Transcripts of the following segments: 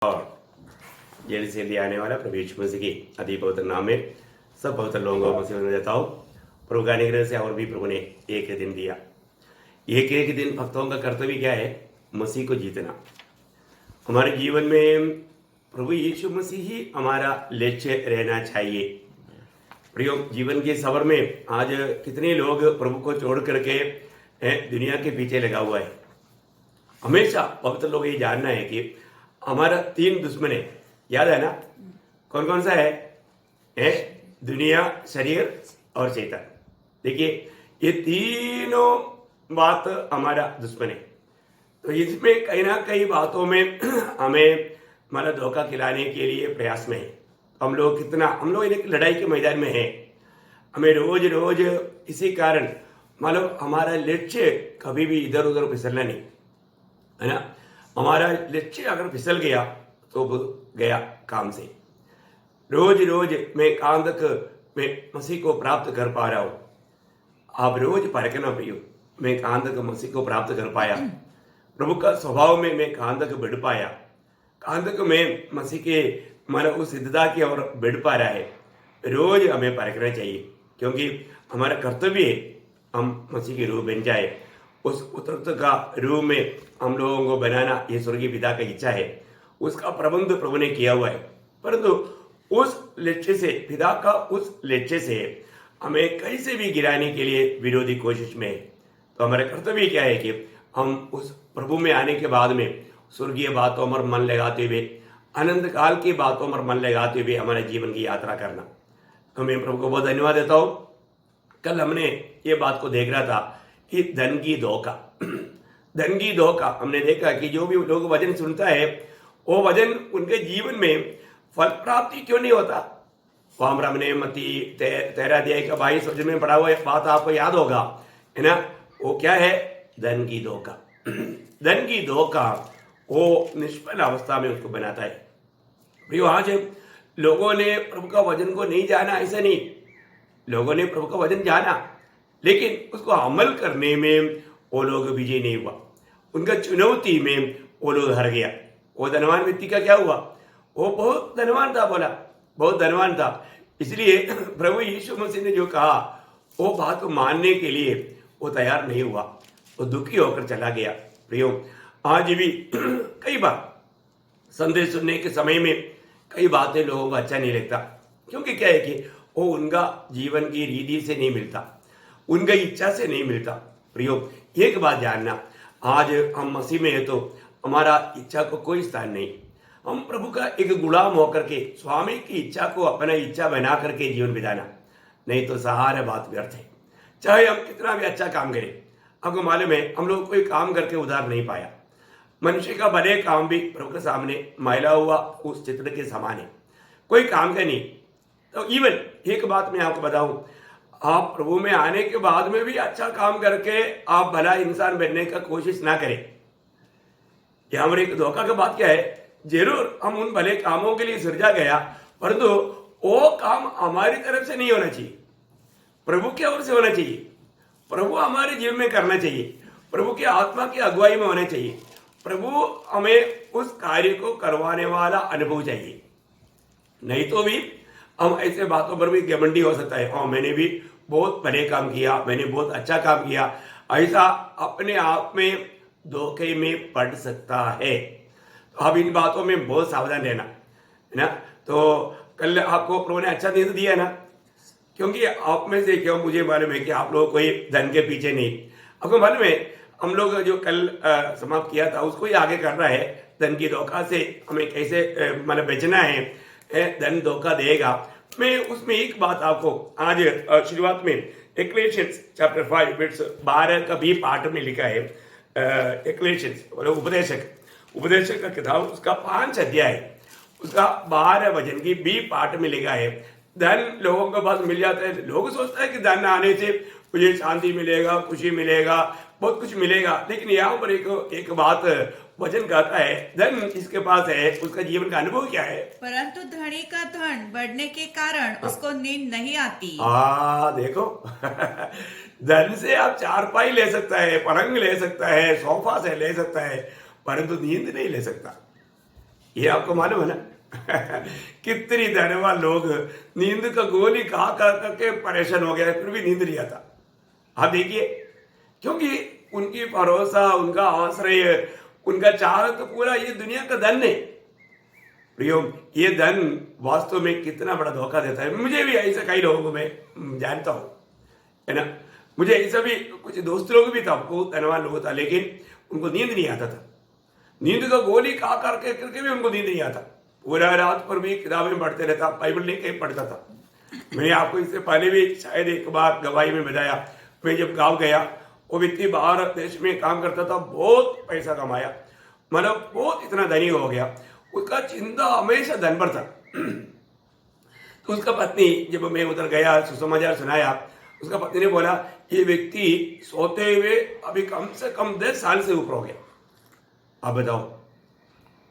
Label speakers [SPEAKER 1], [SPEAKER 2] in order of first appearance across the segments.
[SPEAKER 1] और जेल से लिए आने वाला प्रभु यीशु मसीह की अति पवित्र नाम में सब पवित्र लोगों को मसीह देता हूँ। प्रभु का अनुग्रह से और भी प्रभु ने एक दिन दिया। एक एक दिन भक्तों का कर्तव्य क्या है? मसीह को जीतना। हमारे जीवन में प्रभु यीशु मसीह ही हमारा लक्ष्य रहना चाहिए। प्रियो, जीवन के सफर में आज कितने लोग प्रभु को छोड़ करके दुनिया के पीछे लगा हुआ है। हमेशा पवित्र लोग ये जानना है कि हमारा 3 दुश्मन है, याद है ना? कौन कौन सा है? दुनिया, शरीर और शैतान। देखिए, ये तीनों बात हमारा दुश्मन है। तो इसमें कहीं ना कई बातों में हमें हमारा धोखा खिलाने के लिए प्रयास में है। हम लोग एक लड़ाई के मैदान में हैं। हमें रोज रोज इसी कारण मतलब हमारा लक्ष्य कभी भी इधर उधर फिसलना नहीं है ना। हमारा लक्ष्य अगर फिसल गया तो गया काम से। रोज रोज मैं कहाँ तक मैं मसीह को प्राप्त कर पा रहा हूँ। आप रोज परखना प्रियो, मैं कहाँ तक मसीह को प्राप्त कर पाया, प्रभु का स्वभाव में मैं कहाँ तक बढ़ पाया, कहाँ तक मैं मसीह के उस सिद्धता की ओर बढ़ पा रहा है। रोज हमें परखना चाहिए, क्योंकि हमारा कर्तव्य है हम मसीह के रूप बन जाए। उस उत्तरत्व का रूप में हम लोगों को बनाना ये स्वर्गीय पिता का इच्छा है। उसका प्रबंध प्रभु ने किया हुआ है। परंतु उस लक्ष्य से, पिता का उस लक्ष्य से हमें कहीं से भी गिराने के लिए विरोधी कोशिश में है। तो हमारा कर्तव्य क्या है कि हम उस प्रभु में आने के बाद में स्वर्गीय बातों पर मन लगाते हुए, अनंत काल की बातों पर मन लगाते हुए हमारे जीवन की यात्रा करना। तो मैं प्रभु को बहुत धन्यवाद देता हूँ। कल हमने ये बात को देख रहा था कि धन की धोखा धन की धोखा। हमने देखा कि जो भी लोग वचन सुनता है वो वचन उनके जीवन में फल प्राप्ति क्यों नहीं होता। वहां हमने मत्ती 13 अध्याय का 22 वचन में पढ़ा हुआ बात आपको याद होगा, है ना? वो क्या है? धन की धोखा। धन की धोखा वो निष्फल अवस्था में उसको बनाता है। प्रियो, आज लोगों ने प्रभु का वचन को नहीं जाना, ऐसा नहीं। लोगों ने प्रभु का वचन जाना, लेकिन उसको अमल करने में वो लोग विजय नहीं हुआ। उनका चुनौती में वो लोग हार गया। वो धनवान व्यक्ति का क्या हुआ? वो बहुत धनवान था, बोला बहुत धनवान था। इसलिए प्रभु यीशु मसीह ने जो कहा वो बात को मानने के लिए वो तैयार नहीं हुआ। वो दुखी होकर चला गया। प्रियो, आज भी कई बार संदेश सुनने के समय में कई बातें लोगों को अच्छा नहीं लगता, क्योंकि क्या है कि वो उनका जीवन की रीति से नहीं मिलता, उनका इच्छा से नहीं मिलता। प्रियो, एक बात जानना, आज हम मसीह में है तो हमारा इच्छा को कोई स्थान नहीं। हम प्रभु का एक गुलाम होकर के स्वामी की इच्छा को अपना इच्छा बना करके जीवन बिताना, नहीं तो सहारा बात व्यर्थ है। चाहे हम कितना भी अच्छा काम करें, आपको मालूम है हम लोग कोई काम करके उधार नहीं पाया। मनुष्य का भले काम भी प्रभु के सामने मैला हुआ उस चित्र के समान है, कोई काम का नहीं। तो इवन एक बात मैं आपको बताऊं, आप प्रभु में आने के बाद में भी अच्छा काम करके आप भला इंसान बनने का कोशिश ना करें। यह हमारे एक धोखा का बात क्या है? जरूर हम उन भले कामों के लिए सृजा गया, परंतु वो काम हमारी तरफ से नहीं होना चाहिए, प्रभु की ओर से होना चाहिए। प्रभु हमारे जीवन में करना चाहिए, प्रभु की आत्मा की अगुवाई में होना चाहिए। प्रभु हमें उस कार्य को करवाने वाला अनुभव चाहिए। नहीं तो भी हम ऐसे बातों पर भी घमंडी हो सकता है। मैंने भी बहुत भले काम किया, मैंने बहुत अच्छा काम किया, ऐसा अपने आप में धोखे में पड़ सकता है। तो अब इन बातों में बहुत सावधान रहना, है ना? तो कल आपको प्रभु ने अच्छा दिन दिया ना, क्योंकि आप में से क्यों मुझे मालूम है कि आप लोग कोई धन के पीछे नहीं। आपको मालूम है हम लोग जो कल समाप्त किया था उसको ही आगे कर रहा है। धन की धोखा से हमें कैसे बचना है, धन धोखा देगा। मैं उसमें एक बात आपको आज शुरुआत में एक्लेशियंस चैप्टर 5 वर्स 12 का भी पाठ में लिखा है। एक्लेशियंस उपदेशक का किताब उसका 5 अध्याय उसका 12 वचन की बी पाठ में लिखा है। धन लोगों के पास मिल जाता है, लोग सोचते हैं कि धन आने से मुझे शांति मिलेगा, खुशी मिलेगा, बहुत कुछ मिलेगा। लेकिन यहाँ पर एक बात वचन कहता है, धन जिसके पास है उसका जीवन का अनुभव क्या है?
[SPEAKER 2] परंतु धनी का धन बढ़ने के कारण उसको नींद नहीं आती।
[SPEAKER 1] देखो धन से आप चारपाई ले सकता है, पलंग ले सकता है, सोफा से ले सकता है, परंतु नींद नहीं ले सकता। ये आपको मालूम है ना कितनी धनवान लोग नींद का गोली खा कर करके परेशान हो गया, फिर भी नींद नहीं आता। आप देखिए, क्योंकि उनकी भरोसा, उनका आश्रय, उनका चाह तो पूरा ये दुनिया का धन है। प्रियो, ये धन वास्तव में कितना बड़ा धोखा देता है। मुझे भी ऐसे कई लोगों को मैं जानता हूँ, है ना। मुझे ऐसा भी कुछ दोस्त लोग भी था, बहुत धनवान लोग था, लेकिन उनको नींद नहीं आता था। नींद का गोली खा करके करके भी उनको नींद नहीं आता। पूरा रात पर भी किताबें पढ़ते रहता, बाइबल लेके पढ़ता था। मैंने आपको इससे पहले भी शायद एक बार गवाही में बताया, मैं जब गाँव गया, वो व्यक्ति बाहर देश में काम करता था, बहुत पैसा कमाया, मतलब बहुत इतना धनी हो गया, उसका चिंता हमेशा धन पर था। तो उसका पत्नी, जब मैं उधर गया, सुसमाचार सुनाया, उसका पत्नी ने बोला ये व्यक्ति सोते हुए अभी कम से कम 10 साल से ऊपर हो गया। आप बताओ,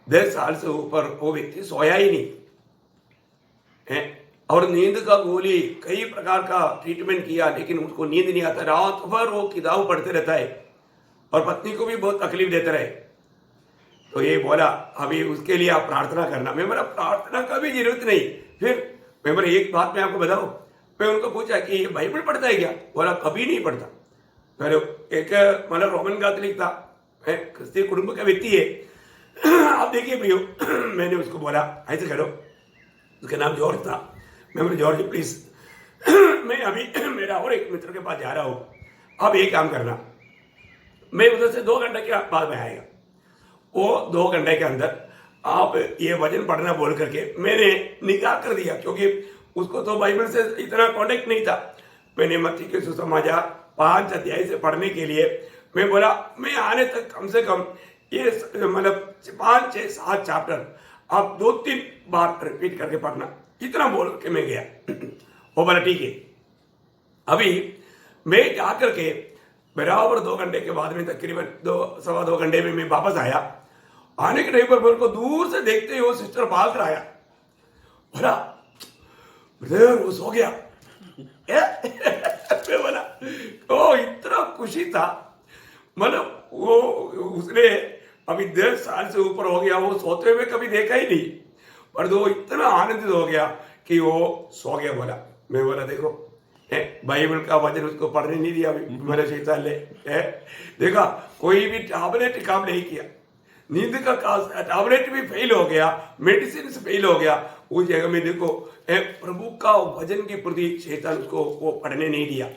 [SPEAKER 1] 10 साल से ऊपर वो व्यक्ति सोया ही नहीं है, और नींद का गोली कई प्रकार का ट्रीटमेंट किया, लेकिन उसको नींद नहीं आता। रात भर वो किताब पढ़ते रहता है और पत्नी को भी बहुत तकलीफ देते रहे। तो ये बोला अभी उसके लिए आप प्रार्थना करना। मैं बोला प्रार्थना का भी जरूरत नहीं। फिर मैं बोला एक बात मैं आपको बताऊं, मैं उनको पूछा कि ये बाइबल पढ़ता है क्या? बोला कभी नहीं पढ़ता। मेरे एक मतलब रोमन कैथोलिक था, क्रिस्तीय कुटुंब का व्यक्ति है। आप देखिए प्रियो, मैंने उसको बोला ऐसे करो, उसका नाम जॉर्ज था। मैं बोला जॉर्ज प्लीज, मैं अभी मेरा और एक मित्र के पास जा रहा हूँ, आप ये काम करना, मैं उधर से 2 घंटे के बाद में आएगा, वो 2 घंटे के अंदर आप ये वचन पढ़ना बोल करके मैंने निकाह कर दिया, क्योंकि उसको तो बाइबल से इतना कॉन्टेक्ट नहीं था। मैंने मत्ती के सुसमाचार 5 अध्याय से पढ़ने के लिए मैं बोला मैं आने तक कम से कम ये मतलब 5, 6, 7 चैप्टर आप 2-3 बार रिपीट करके पढ़ना, इतना बोल के मैं गया। वो बोला ठीक है। अभी मैं जाकर के बराबर 2 घंटे के बाद में, तकरीबन 2-2.25 घंटे में मैं वापस आया। आने के टाइम पर मेरे को दूर से देखते ही वो सिस्टर भाग कर आया, बोला ब्रदर वो सो गया। मैं बोला ओ, इतना खुशी था, मतलब वो उसने अभी 10 साल से ऊपर हो गया, वो सोते हुए कभी देखा ही नहीं, पर वो इतना आनंदित हो गया कि वो सो गया। बोला मैं बोला देखो बाइबल का वचन उसको पढ़ने नहीं दिया मेरे शैतान ने, देखा कोई भी टैबलेट काम नहीं किया, नींद का टैबलेट भी फेल हो गया, मेडिसिन फेल हो गया, उस जगह में देखो प्रभु का वचन के प्रति शैतान उसको वो पढ़ने नहीं दिया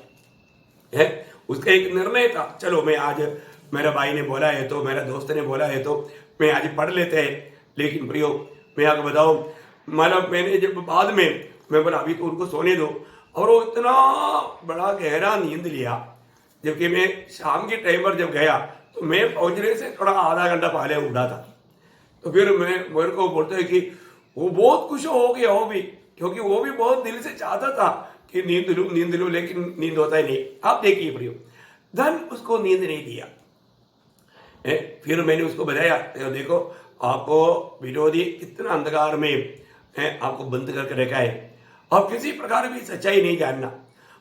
[SPEAKER 1] है। उसका एक निर्णय था, चलो मैं आज, मेरा भाई ने बोला है तो, मेरा दोस्त ने बोला है तो मैं आज पढ़ लेते हैं। लेकिन प्रियो मैं आपको बताऊं, मतलब मैंने जब बाद में मैं बोला अभी तो उनको सोने दो, और वो इतना बड़ा गहरा नींद लिया। जबकि मैं शाम के टाइम पर जब गया तो मैं पहुंचने से थोड़ा आधा घंटा पहले उठा था। तो फिर मेरे को बोलते हैं कि वो बहुत खुश हो गया वो भी, क्योंकि वो भी बहुत दिल से चाहता था कि नींद लूं, लेकिन नींद होता ही नहीं। आप देखिए प्रियो, धन उसको नींद नहीं दिया। फिर मैंने उसको बताया देखो आपको विरोधी कितना अंधकार में आपको बंद करके रखा है, और किसी प्रकार भी सच्चाई नहीं जानना,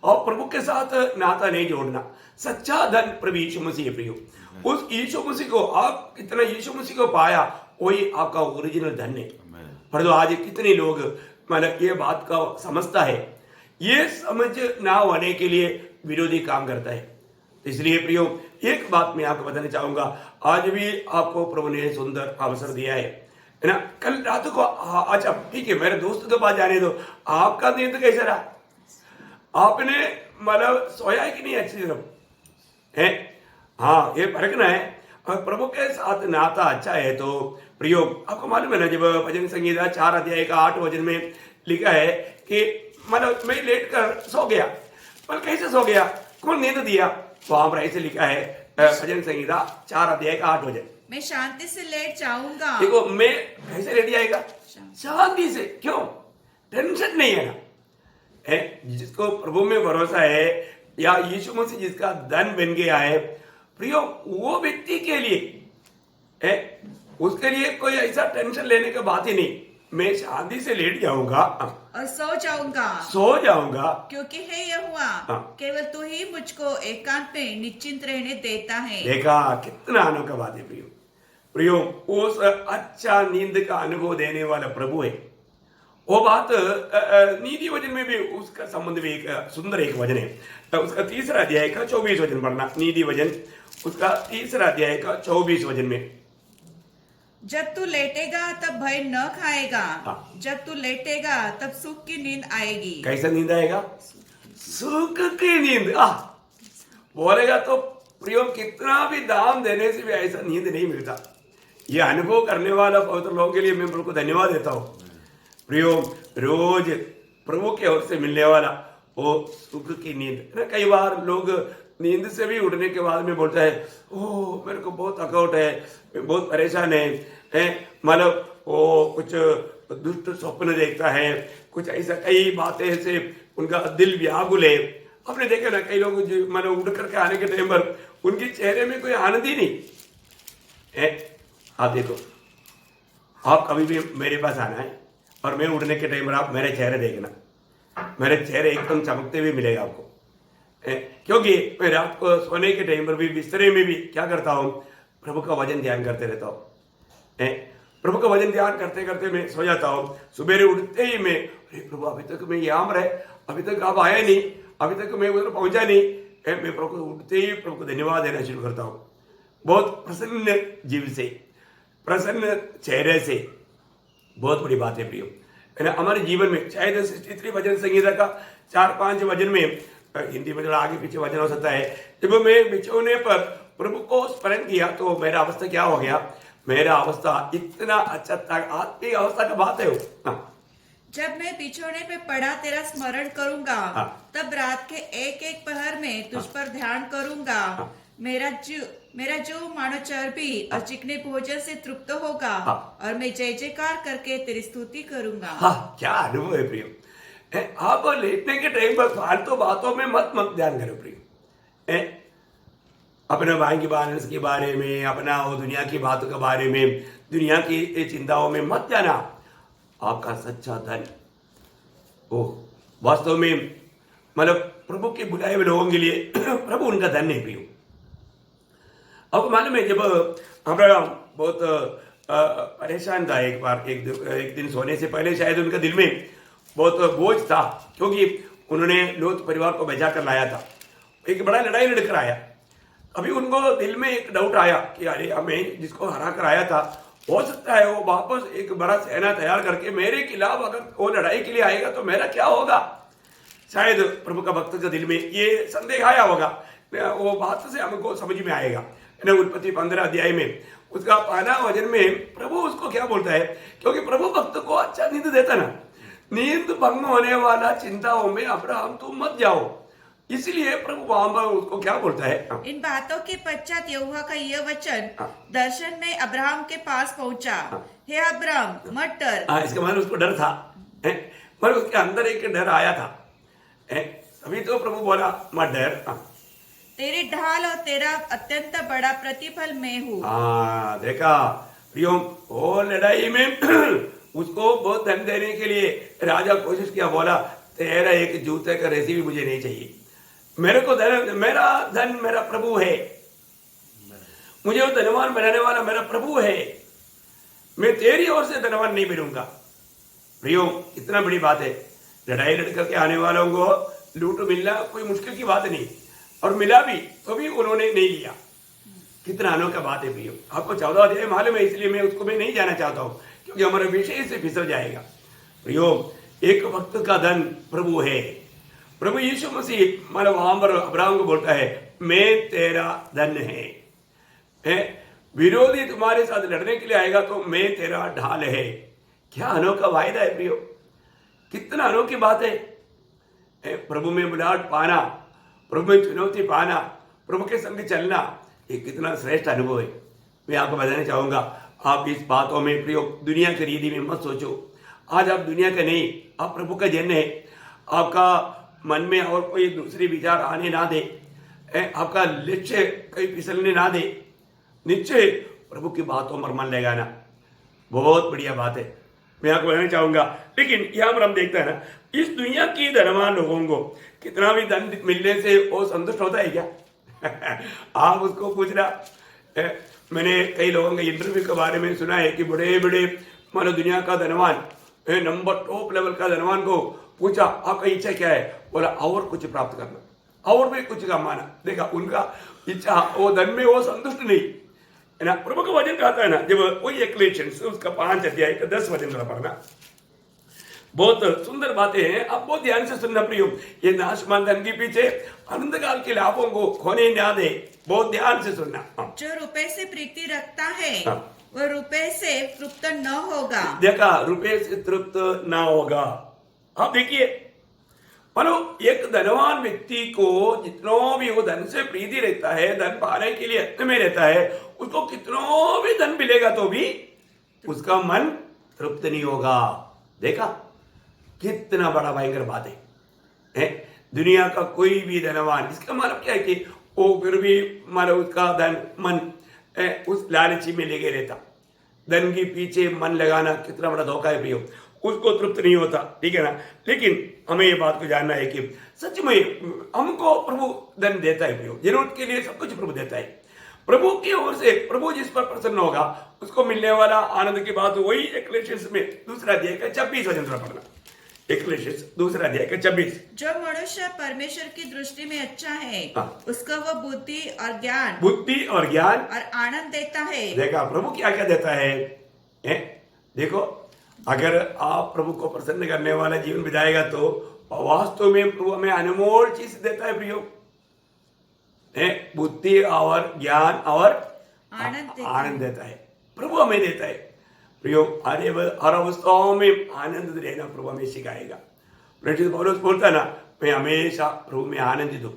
[SPEAKER 1] और प्रभु के साथ नाता नहीं जोड़ना। सच्चा धन प्रभु यीशु मसीह है प्रियो। उस यीशु मसीह को आप कितना यीशु मसीह को पाया, वही आपका ओरिजिनल धन है। पर तो आज कितने लोग मतलब ये बात का समझता है, ये समझ ना होने के लिए विरोधी काम करता है। इसलिए प्रियो एक बात मैं आपको बताना चाहूंगा, आज भी आपको प्रभु ने सुंदर अवसर दिया है ना। कल रात को अच्छा ठीक है, मेरे दोस्त के पास जाने दो, आपका नींद कैसा रहा? आपने मतलब सोया है कि नहीं अच्छी तरह है? हाँ, ये परखना है। और प्रभु के साथ नाता अच्छा है तो प्रियो आपको मालूम है ना, जब भजन संगीता 4 अध्याय का 8 वचन में लिखा है कि मतलब मैं लेट कर सो गया, पर कैसे सो गया, कौन नींद दिया? वहां पर ऐसे लिखा है भजन संगीता 4 अध्याय का 8 वचन,
[SPEAKER 2] मैं शांति से लेट जाऊंगा।
[SPEAKER 1] देखो मैं कैसे लेट जाएगा? शांति से। क्यों? टेंशन नहीं है ना। जिसको प्रभु में भरोसा है, या यीशु मसीह जिसका धन बन गया है प्रियो, वो व्यक्ति के लिए उसके लिए कोई ऐसा टेंशन लेने की बात ही नहीं। मैं शांति से लेट जाऊंगा
[SPEAKER 2] और सो जाऊंगा, क्योंकि हे यहोवा केवल तू ही मुझको एकांत में निश्चिंत रहने देता है।
[SPEAKER 1] देखा कितना अनोखा बात है प्रियो। प्रियो उस अच्छा नींद का अनुभव देने वाला प्रभु है। वो बात नीति वचन में भी उसका संबंध भी एक सुंदर एक वचन है। उसका 3रा अध्याय का 24 वचन पढ़ना, नीति वचन उसका 3रा अध्याय का 24 वचन में।
[SPEAKER 2] जब तू लेटेगा तब भय न खाएगा,
[SPEAKER 1] हाँ।
[SPEAKER 2] जब तू लेटेगा तब सुख की नींद आएगी।
[SPEAKER 1] कैसा नींद आएगा? सुख की नींद। बोलेगा तो प्रियो कितना भी दाम देने से भी ऐसा नींद नहीं मिलता। ये अनुभव करने वाला पवित्र लोगों के लिए मैं प्रभु को धन्यवाद देता हूँ। प्रियो रोज प्रभु के ओर से मिलने वाला वो सुख की नींद ना। कई बार लोग नींद से भी उठने के बाद में बोलता है, ओह मेरे को बहुत थकावट है, मैं बहुत परेशान है। मतलब वो कुछ दुष्ट स्वप्न देखता है, कुछ ऐसा कई बातें से उनका दिल व्याकुल है। आपने देखा ना कई लोग मतलब उठ करके आने के टाइम पर उनके चेहरे में कोई आनंद ही नहीं है। आप देखो, आप कभी भी मेरे पास आना है और मैं उठने के टाइम पर आप मेरे चेहरे देखना, मेरे चेहरे एकदम चमकते हुए मिलेगा आपको। क्योंकि मैं रात को सोने के टाइम पर भी बिस्तरे में भी क्या करता हूँ, प्रभु का वचन ध्यान करते रहता हूँ। प्रभु का वचन ध्यान करते करते मैं सो जाता हूँ। सुबह उठते ही मैं, अरे प्रभु अभी तक मैं यहाँ रहे, अभी तक आप आए नहीं, अभी तक मैं उधर पहुंचा नहीं। मैं प्रभु को उठते ही प्रभु को धन्यवाद देना शुरू करता हूँ। बहुत प्रसन्न जीव से, प्रसन्न चेहरे से। बहुत बड़ी बात है प्रियो, है ना। हमारे जीवन में शायद 63 भजन संगीता का 4-5 वचन में, हिंदी में आगे पीछे वचन हो सकता है, जब मैं बिछोने पर प्रभु को स्मरण किया तो मेरा अवस्था क्या हो गया। मेरा अवस्था इतना अच्छा था, आत्मिक अवस्था का बात है वो।
[SPEAKER 2] जब मैं बिछोने पे पड़ा तेरा स्मरण करूंगा, तब रात के एक एक पहर में तुझ पर ध्यान करूंगा। मेरा जो मानो चर्बी और चिकने भोजन से तृप्त होगा, और मैं जय जयकार करके तेरी स्तुति करूंगा।
[SPEAKER 1] हाँ, क्या अनुभव है प्रियो। आप लेटने के टाइम पर फालतू बातों में मत ध्यान करो प्रियो। अपने बैंक बैलेंस के बारे में, अपना वो दुनिया की बातों के बारे में, दुनिया की चिंताओं में मत जाना। आपका सच्चा धन ओ वास्तव में मतलब प्रभु के बुलाए हुए लोगों के लिए प्रभु उनका धन नहीं प्रियो। अब मालूम है, जब हमारा बहुत परेशान था एक दिन सोने से पहले, शायद उनका दिल में बहुत बोझ था, क्योंकि उन्होंने लोत परिवार को बचा कर लाया था। एक बड़ा लड़ाई लड़कर आया। अभी उनको दिल में एक डाउट आया कि अरे हमें जिसको हरा कर आया था, हो सकता है वो वापस एक बड़ा सेना तैयार करके मेरे खिलाफ अगर वो लड़ाई के लिए आएगा तो मेरा क्या होगा। शायद प्रभु का भक्त के दिल में ये संदेह आया होगा। वो बात से हमको समझ में आएगा। उत्पत्ति 15 अध्याय में उसका 5वां वचन में प्रभु उसको क्या बोलता है, क्योंकि प्रभु भक्त को अच्छा नींद देता ना। नींद भंग होने वाला चिंताओं में अब्राहम तुम मत जाओ, इसलिए प्रभु वहां पर उसको क्या बोलता है।
[SPEAKER 2] इन बातों के पश्चात यहोवा का यह वचन दर्शन में अब्राहम के पास पहुंचा। हे अब्राहम मत डर।
[SPEAKER 1] इसका मतलब उसको डर था, पर उसके अंदर एक डर आया था। अभी तो प्रभु बोला मत डर,
[SPEAKER 2] तेरी ढाल और तेरा अत्यंत बड़ा प्रतिफल मैं हूँ।
[SPEAKER 1] देखा प्रियो, वो लड़ाई में उसको बहुत धन देने के लिए राजा कोशिश किया, बोला तेरा एक जूते का रेसी भी मुझे नहीं चाहिए, मेरे को धन, मेरा धन मेरा प्रभु है, मुझे वो धनवान बनाने वाला मेरा प्रभु है, मैं तेरी ओर से धनवान नहीं बनूंगा। प्रियो, इतना बड़ी बात है। लड़ाई लड़ करके आने वालों को लूट मिलना कोई मुश्किल की बात नहीं, और मिला भी तो भी उन्होंने नहीं लिया। कितना अनोखा बात है प्रियो। आपको 14 अध्याय मालूम है, इसलिए मैं उसको मैं नहीं जाना चाहता हूँ, क्योंकि हमारा विषय से फिसल जाएगा। प्रियो, एक भक्त का धन प्रभु है। प्रभु यीशु मसीह मतलब वहां पर अब्राहम को बोलता है, मैं तेरा धन है। विरोधी तुम्हारे साथ लड़ने के लिए आएगा तो मैं तेरा ढाल है। क्या अनोखा वायदा है प्रियो, कितना अनोखी बात है। प्रभु में बुलाहट पाना, प्रभु में चुनौती पाना, प्रभु के संग चलना, ये कितना श्रेष्ठ अनुभव है। मैं आपको बताना चाहूंगा, आप इस बातों में प्रियो दुनिया की रीति में मत सोचो। आज आप दुनिया के नहीं, आप प्रभु का जन है। आपका मन में और कोई दूसरी विचार आने ना दे, आपका लक्ष्य कहीं फिसलने ना दे। निश्चय प्रभु की बातों पर मन लगाना बहुत बढ़िया बात है, मैं आपको कहना चाहूंगा। लेकिन यहाँ पर हम देखते हैं ना, इस दुनिया की धनवान लोगों को कितना भी धन मिलने से वो संतुष्ट होता है क्या? आप उसको पूछना, मैंने कई लोगों के इंटरव्यू के बारे में सुना है कि बड़े बड़े मानो दुनिया का धनवान, नंबर टॉप लेवल का धनवान को पूछा आपका इच्छा क्या है, बोला और कुछ प्राप्त करना, और भी कुछ का माना। देखा उनका इच्छा वो धन में वो संतुष्ट नहीं है ना। प्रभु का वचन कहता है ना, जब वही एक्लेशियंस उसका 5 अध्याय का 10 वचन का पढ़ना, बहुत सुंदर बातें हैं, आप बहुत ध्यान से सुनना प्रियो। ये नाशमान धन के पीछे अनंत काल के लाभों को खोने ना दे, बहुत ध्यान से सुनना। हाँ।
[SPEAKER 2] जो रुपए से प्रीति रखता है
[SPEAKER 1] हाँ।
[SPEAKER 2] वह रुपए से तृप्त न होगा।
[SPEAKER 1] देखा, रुपए से तृप्त ना होगा। आप देखिए, मानो एक धनवान व्यक्ति को जितना भी वो धन से प्रीति रहता है, धन पाने के लिए यत्न में रहता है, उसको कितना भी धन मिलेगा तो भी उसका मन तृप्त नहीं होगा। देखा कितना बड़ा भयंकर बात है? दुनिया का कोई भी धनवान, इसका मतलब क्या है कि वो फिर भी मानो उसका धन मन उस लालची में लेके रहता। धन के पीछे मन लगाना कितना बड़ा धोखा है प्रियो, उसको तृप्त नहीं होता, ठीक है ना। लेकिन हमें ये बात को जानना है कि सच में हमको प्रभु धन देता है प्रियो, जरूरत के लिए सब कुछ प्रभु देता है। प्रभु की ओर से प्रभु जिस पर प्रसन्न होगा उसको मिलने वाला आनंद की बात वही एक्लेशियंस में 2 अध्याय का 26 वचन पढ़ना। एक्लेशियंस 2 अध्याय का 26।
[SPEAKER 2] जो मनुष्य परमेश्वर की दृष्टि में अच्छा है,
[SPEAKER 1] हाँ।
[SPEAKER 2] उसको वह बुद्धि और ज्ञान
[SPEAKER 1] और
[SPEAKER 2] आनंद देता है।
[SPEAKER 1] देखा प्रभु क्या क्या देता है? देखो, अगर आप प्रभु को प्रसन्न करने वाला जीवन बिताएगा तो वास्तव में प्रभु हमें अनमोल चीज देता है प्रियो, बुद्धि और ज्ञान और आनंद देता है। प्रभु हमें देता है प्रियो। हर अवस्थाओं में आनंद रहना प्रभु हमें सिखाएगा। प्रेषित पौलुस बोलता है ना, मैं हमेशा प्रभु में आनंदित हूं,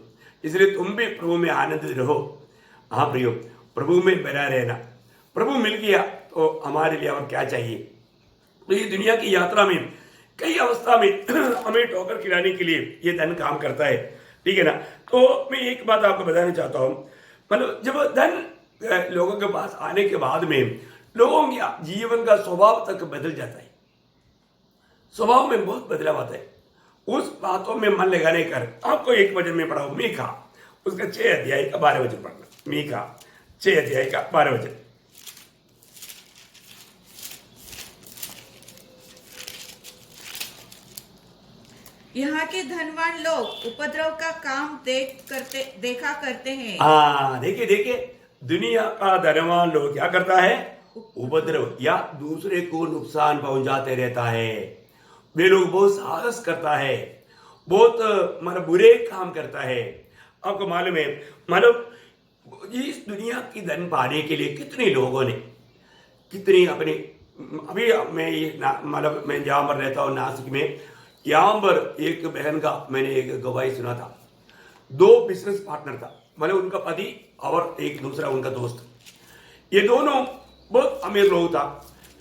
[SPEAKER 1] इसलिए तुम भी प्रभु में आनंदित रहो। हाँ प्रियो, प्रभु में बना रहना। प्रभु मिल गया तो हमारे लिए और क्या चाहिए। तो ये दुनिया की यात्रा में कई अवस्था में हमें ठोकर खिलाने के लिए ये धन काम करता है, ठीक है ना। तो मैं एक बात आपको बताना चाहता हूँ, मतलब जब धन लोगों के पास आने के बाद में लोगों के जीवन का स्वभाव तक बदल जाता है। स्वभाव में बहुत बदलाव आता है। उस बातों में मन लगाने कर आपको एक वचन में पढ़ाऊं, मीका उसका 6 अध्याय का 12 वचन पढ़ना। मीका 6 अध्याय का 12 वचन।
[SPEAKER 2] यहाँ के धनवान लोग उपद्रव का काम देखा करते हैं।
[SPEAKER 1] हाँ देखिए, दुनिया का धनवान लोग क्या करता है? उपद्रव या दूसरे को नुकसान पहुंचाते रहता है। वे लोग बहुत साहस करता है, बहुत मतलब बुरे काम करता है। आपको मालूम है, मतलब इस दुनिया की धन पाने के लिए कितने लोगों ने कितनी अपनी, अभी मैं ये मतलब मैं जहाँ पर रहता हूँ नासिक में, यहाँ पर एक बहन का मैंने एक गवाही सुना था। 2 बिजनेस पार्टनर था, मतलब उनका पति और एक दूसरा उनका दोस्त। ये दोनों बहुत अमीर लोग था,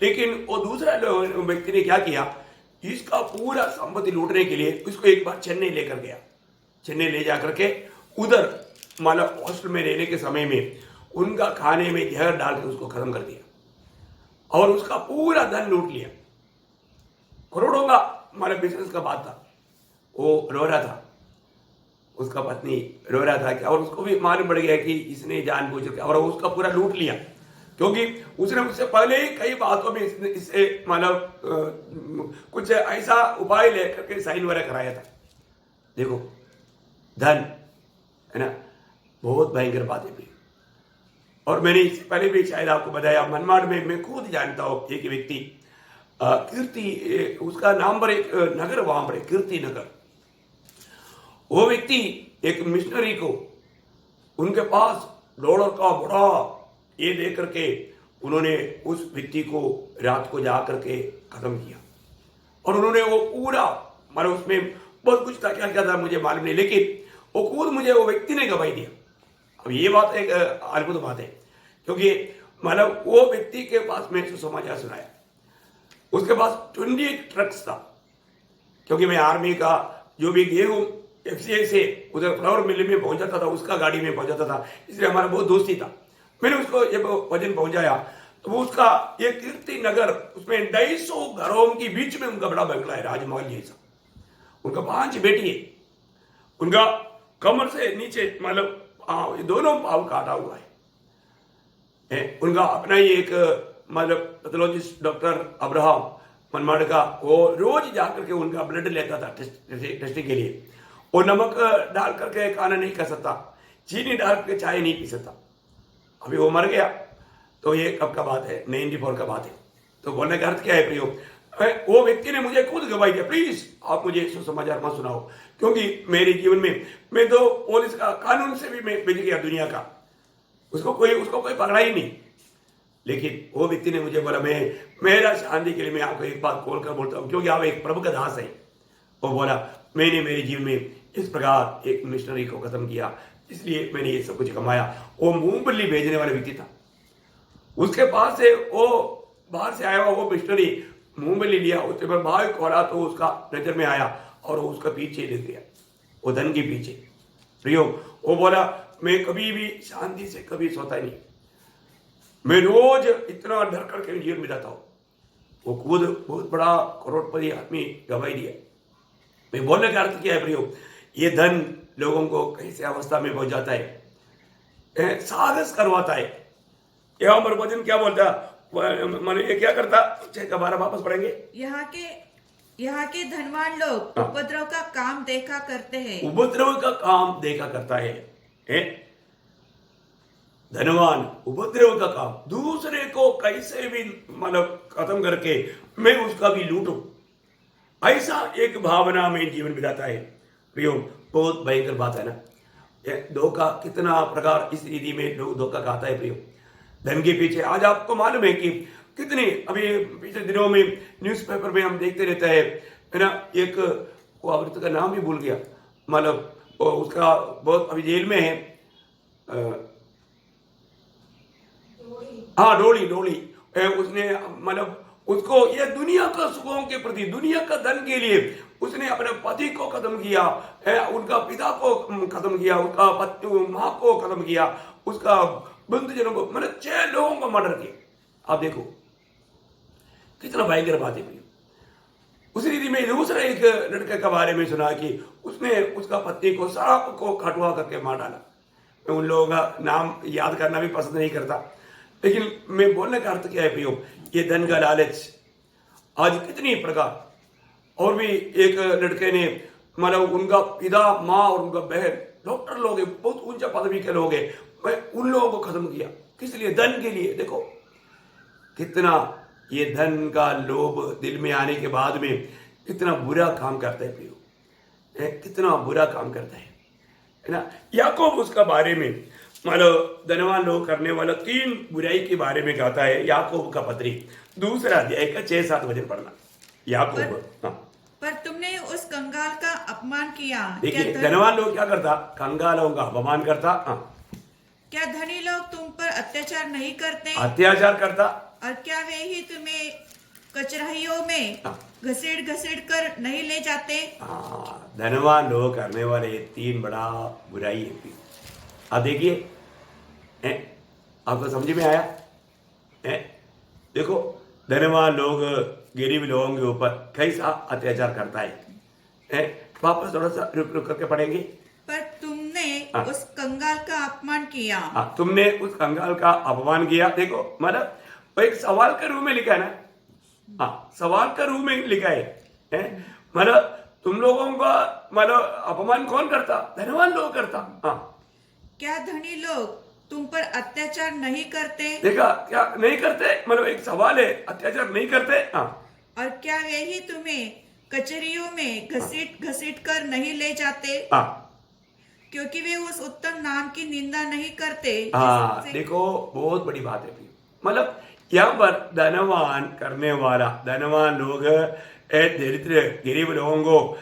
[SPEAKER 1] लेकिन वो दूसरा व्यक्ति ने क्या किया, इसका पूरा संपत्ति लूटने के लिए उसको एक बार चेन्नई लेकर गया। चेन्नई ले जाकर के उधर मतलब हॉस्टल में रहने के समय में उनका खाने में जहर डाल के उसको खत्म कर दिया और उसका पूरा धन लूट लिया। करोड़ों का मतलब बिजनेस का बात था। वो रो रहा था, उसका पत्नी रो रहा था कि, और उसको भी मालूम पड़ गया कि इसने जानबूझ के और उसका पूरा लूट लिया, क्योंकि उसने उससे पहले ही कई बातों में इससे मतलब कुछ ऐसा उपाय लेकर के साइन वगैरह कराया था। देखो धन है ना, बहुत भयंकर बात है। और मैंने इससे पहले भी शायद आपको बताया, मनमाड़ में मैं खुद जानता हूँ एक व्यक्ति कीर्ति, उसका नाम पर एक नगर वहां पर कीर्ति नगर। वो व्यक्ति एक मिशनरी को उनके पास $1 का बड़ा ये दे करके उन्होंने उस व्यक्ति को रात को जा करके खत्म किया। और उन्होंने वो पूरा मतलब उसमें बहुत कुछ था, क्या क्या था मुझे मालूम नहीं, लेकिन वो खुद मुझे वो व्यक्ति ने गवाही दिया। अब ये बात एक अद्भुत बात है, क्योंकि मतलब वो व्यक्ति के पास मैं सुसमाचार सुनाया। उसके पास 28 ट्रक्स था, क्योंकि मैं आर्मी का जो भी गेहूं FCI से उधर फ्लावर मिल में पहुंचाता था, उसका गाड़ी में पहुंचाता था, इसलिए हमारा बहुत दोस्ती था। मैंने उसको जब वजन पहुंचाया तो वो उसका ये कीर्ति नगर, उसमें 250 घरों के बीच में उनका बड़ा बंगला है, राजमहल जैसा। उनका 5 बेटी है। उनका कमर से नीचे मतलब दोनों पाव काटा हुआ है। उनका अपना ही एक मतलब पैथोलॉजिस्ट डॉक्टर अब्राहम मनमाड़ का, वो रोज जाकर के उनका ब्लड लेता था टेस्टिंग के लिए। वो नमक डाल करके खाना नहीं खा सकता, चीनी डाल के चाय नहीं पी सकता। अभी वो मर गया। तो ये कब का बात है, 94 का बात है। तो बोलने का अर्थ क्या है प्रियो, वो व्यक्ति ने मुझे खुद गवाही दिया, प्लीज आप मुझे सुसमाचार मत सुनाओ, क्योंकि मेरे जीवन में मैं तो पुलिस का कानून से भी मैं बिक गया दुनिया का, उसको कोई पकड़ा ही नहीं। लेकिन वो व्यक्ति ने मुझे बोला, मेरा शांति के लिए मैं आपको एक बात खोल कर बोलता हूँ, क्योंकि आप एक प्रभु का दास है। वो बोला, मैंने मेरे जीवन में इस प्रकार एक मिशनरी को खत्म किया, इसलिए मैंने ये सब कुछ कमाया। वो मूंगफली भेजने वाला व्यक्ति था, उसके पास से वो बाहर से आया हुआ वो मिशनरी मूंगफली लिया, उसके पर भाई खोला तो उसका नजर में आया और वो उसका पीछे ले गया, वो धन के पीछे। प्रियो, वो बोला, मैं कभी भी शांति से कभी सोता नहीं, मैं रोज इतना डर करके जीवन बिताता हूँ। वो खुद बहुत बड़ा करोड़पति आदमी गवाही दिया। मैं बोलने का अर्थ क्या है प्रियो, ये धन लोगों को कैसे अवस्था में पहुंच जाता है, साहस करवाता है। यहाँ पर वचन क्या बोलता, माने ये क्या करता, 6 का 12 वापस पढ़ेंगे।
[SPEAKER 2] यहाँ के धनवान लोग उपद्रव का काम देखा करते हैं।
[SPEAKER 1] उपद्रव का काम देखा करता है। धनवान उपद्रव का काम, दूसरे को कैसे भी मतलब खत्म करके मैं उसका भी लूटूं, ऐसा एक भावना में जीवन बिताता है। प्रियो, बहुत भयंकर बात है ना। धोखा कितना प्रकार इस रीति में लोग धोखा खाता है प्रियो, धन के पीछे। आज आपको मालूम है कि कितनी अभी पिछले दिनों में न्यूज़पेपर में हम देखते रहते हैं, है ना। एक वो औरत का नाम भी भूल गया, मतलब उसका बहुत अभी जेल में है, हाँ डोली उसने मतलब उसको ये दुनिया का सुखों के प्रति, दुनिया का धन के लिए उसने अपने पति को खत्म किया है, उनका पिता को खत्म किया, उसका माँ को खत्म किया, उसका बंधुजनों को, मतलब 6 लोगों को मर्डर किया। आप देखो कितना भयंकर बात है। उसी रीति में दूसरा एक लड़के के बारे में सुना कि उसने उसका पत्नी को सांप को कटवा करके मार डाला। मैं उन लोगों का नाम याद करना भी पसंद नहीं करता, लेकिन मैं बोलने का अर्थ क्या है प्रियो, ये धन का लालच आज कितनी प्रकार। और भी एक लड़के ने मतलब उनका पिता, माँ और उनका बहन डॉक्टर लोग हैं, बहुत ऊंचा पदवी के लोग हैं, मैं उन लोगों को खत्म किया। किस लिए? धन के लिए। देखो कितना ये धन का लोभ दिल में आने के बाद में कितना बुरा काम करता है प्रियो, कितना बुरा काम करता है ना। याकूब उसका बारे में मतलब धनवान लोग करने वाला 3 बुराई के बारे में कहता है। याकूब का पत्री 2 अध्याय का 6-7 वचन पढ़ना। याकूब,
[SPEAKER 2] पर तुमने उस कंगाल का अपमान किया।
[SPEAKER 1] देखिए धनवान लोग क्या करता, कंगालों का अपमान करता।
[SPEAKER 2] क्या धनी लोग तुम पर अत्याचार नहीं करते?
[SPEAKER 1] अत्याचार करता।
[SPEAKER 2] और क्या वे ही तुम्हें कचराहियों में घसीट कर नहीं ले जाते?
[SPEAKER 1] धनवान लोग करने वाले 3 बड़ा बुराई है। अब देखिए आपको समझ में आया? देखो धनवान लोग गरीब लोगों के ऊपर कैसा अत्याचार करता है। वापस थोड़ा सा रुक करके पढ़ेंगे।
[SPEAKER 2] पर तुमने उस कंगाल का अपमान किया।
[SPEAKER 1] तुमने उस कंगाल का अपमान किया। देखो मतलब एक सवाल के रूप में लिखा है ना, सवाल के रूप में लिखा है। मतलब तुम लोगों का मतलब अपमान कौन करता? धनवान लोग करता।
[SPEAKER 2] क्या धनी लोग तुम पर अत्याचार नहीं करते?
[SPEAKER 1] देखा क्या नहीं करते, मतलब एक सवाल है, अत्याचार नहीं करते।
[SPEAKER 2] और क्या वे ही तुम्हें कचहरियों में घसीट कर नहीं ले जाते? क्योंकि वे उस उत्तम नाम की निंदा नहीं करते।
[SPEAKER 1] देखो बहुत बड़ी बात है। मतलब यहाँ पर धनवान करने वाला, धनवान लोग दरिद्र गरीब लोगों को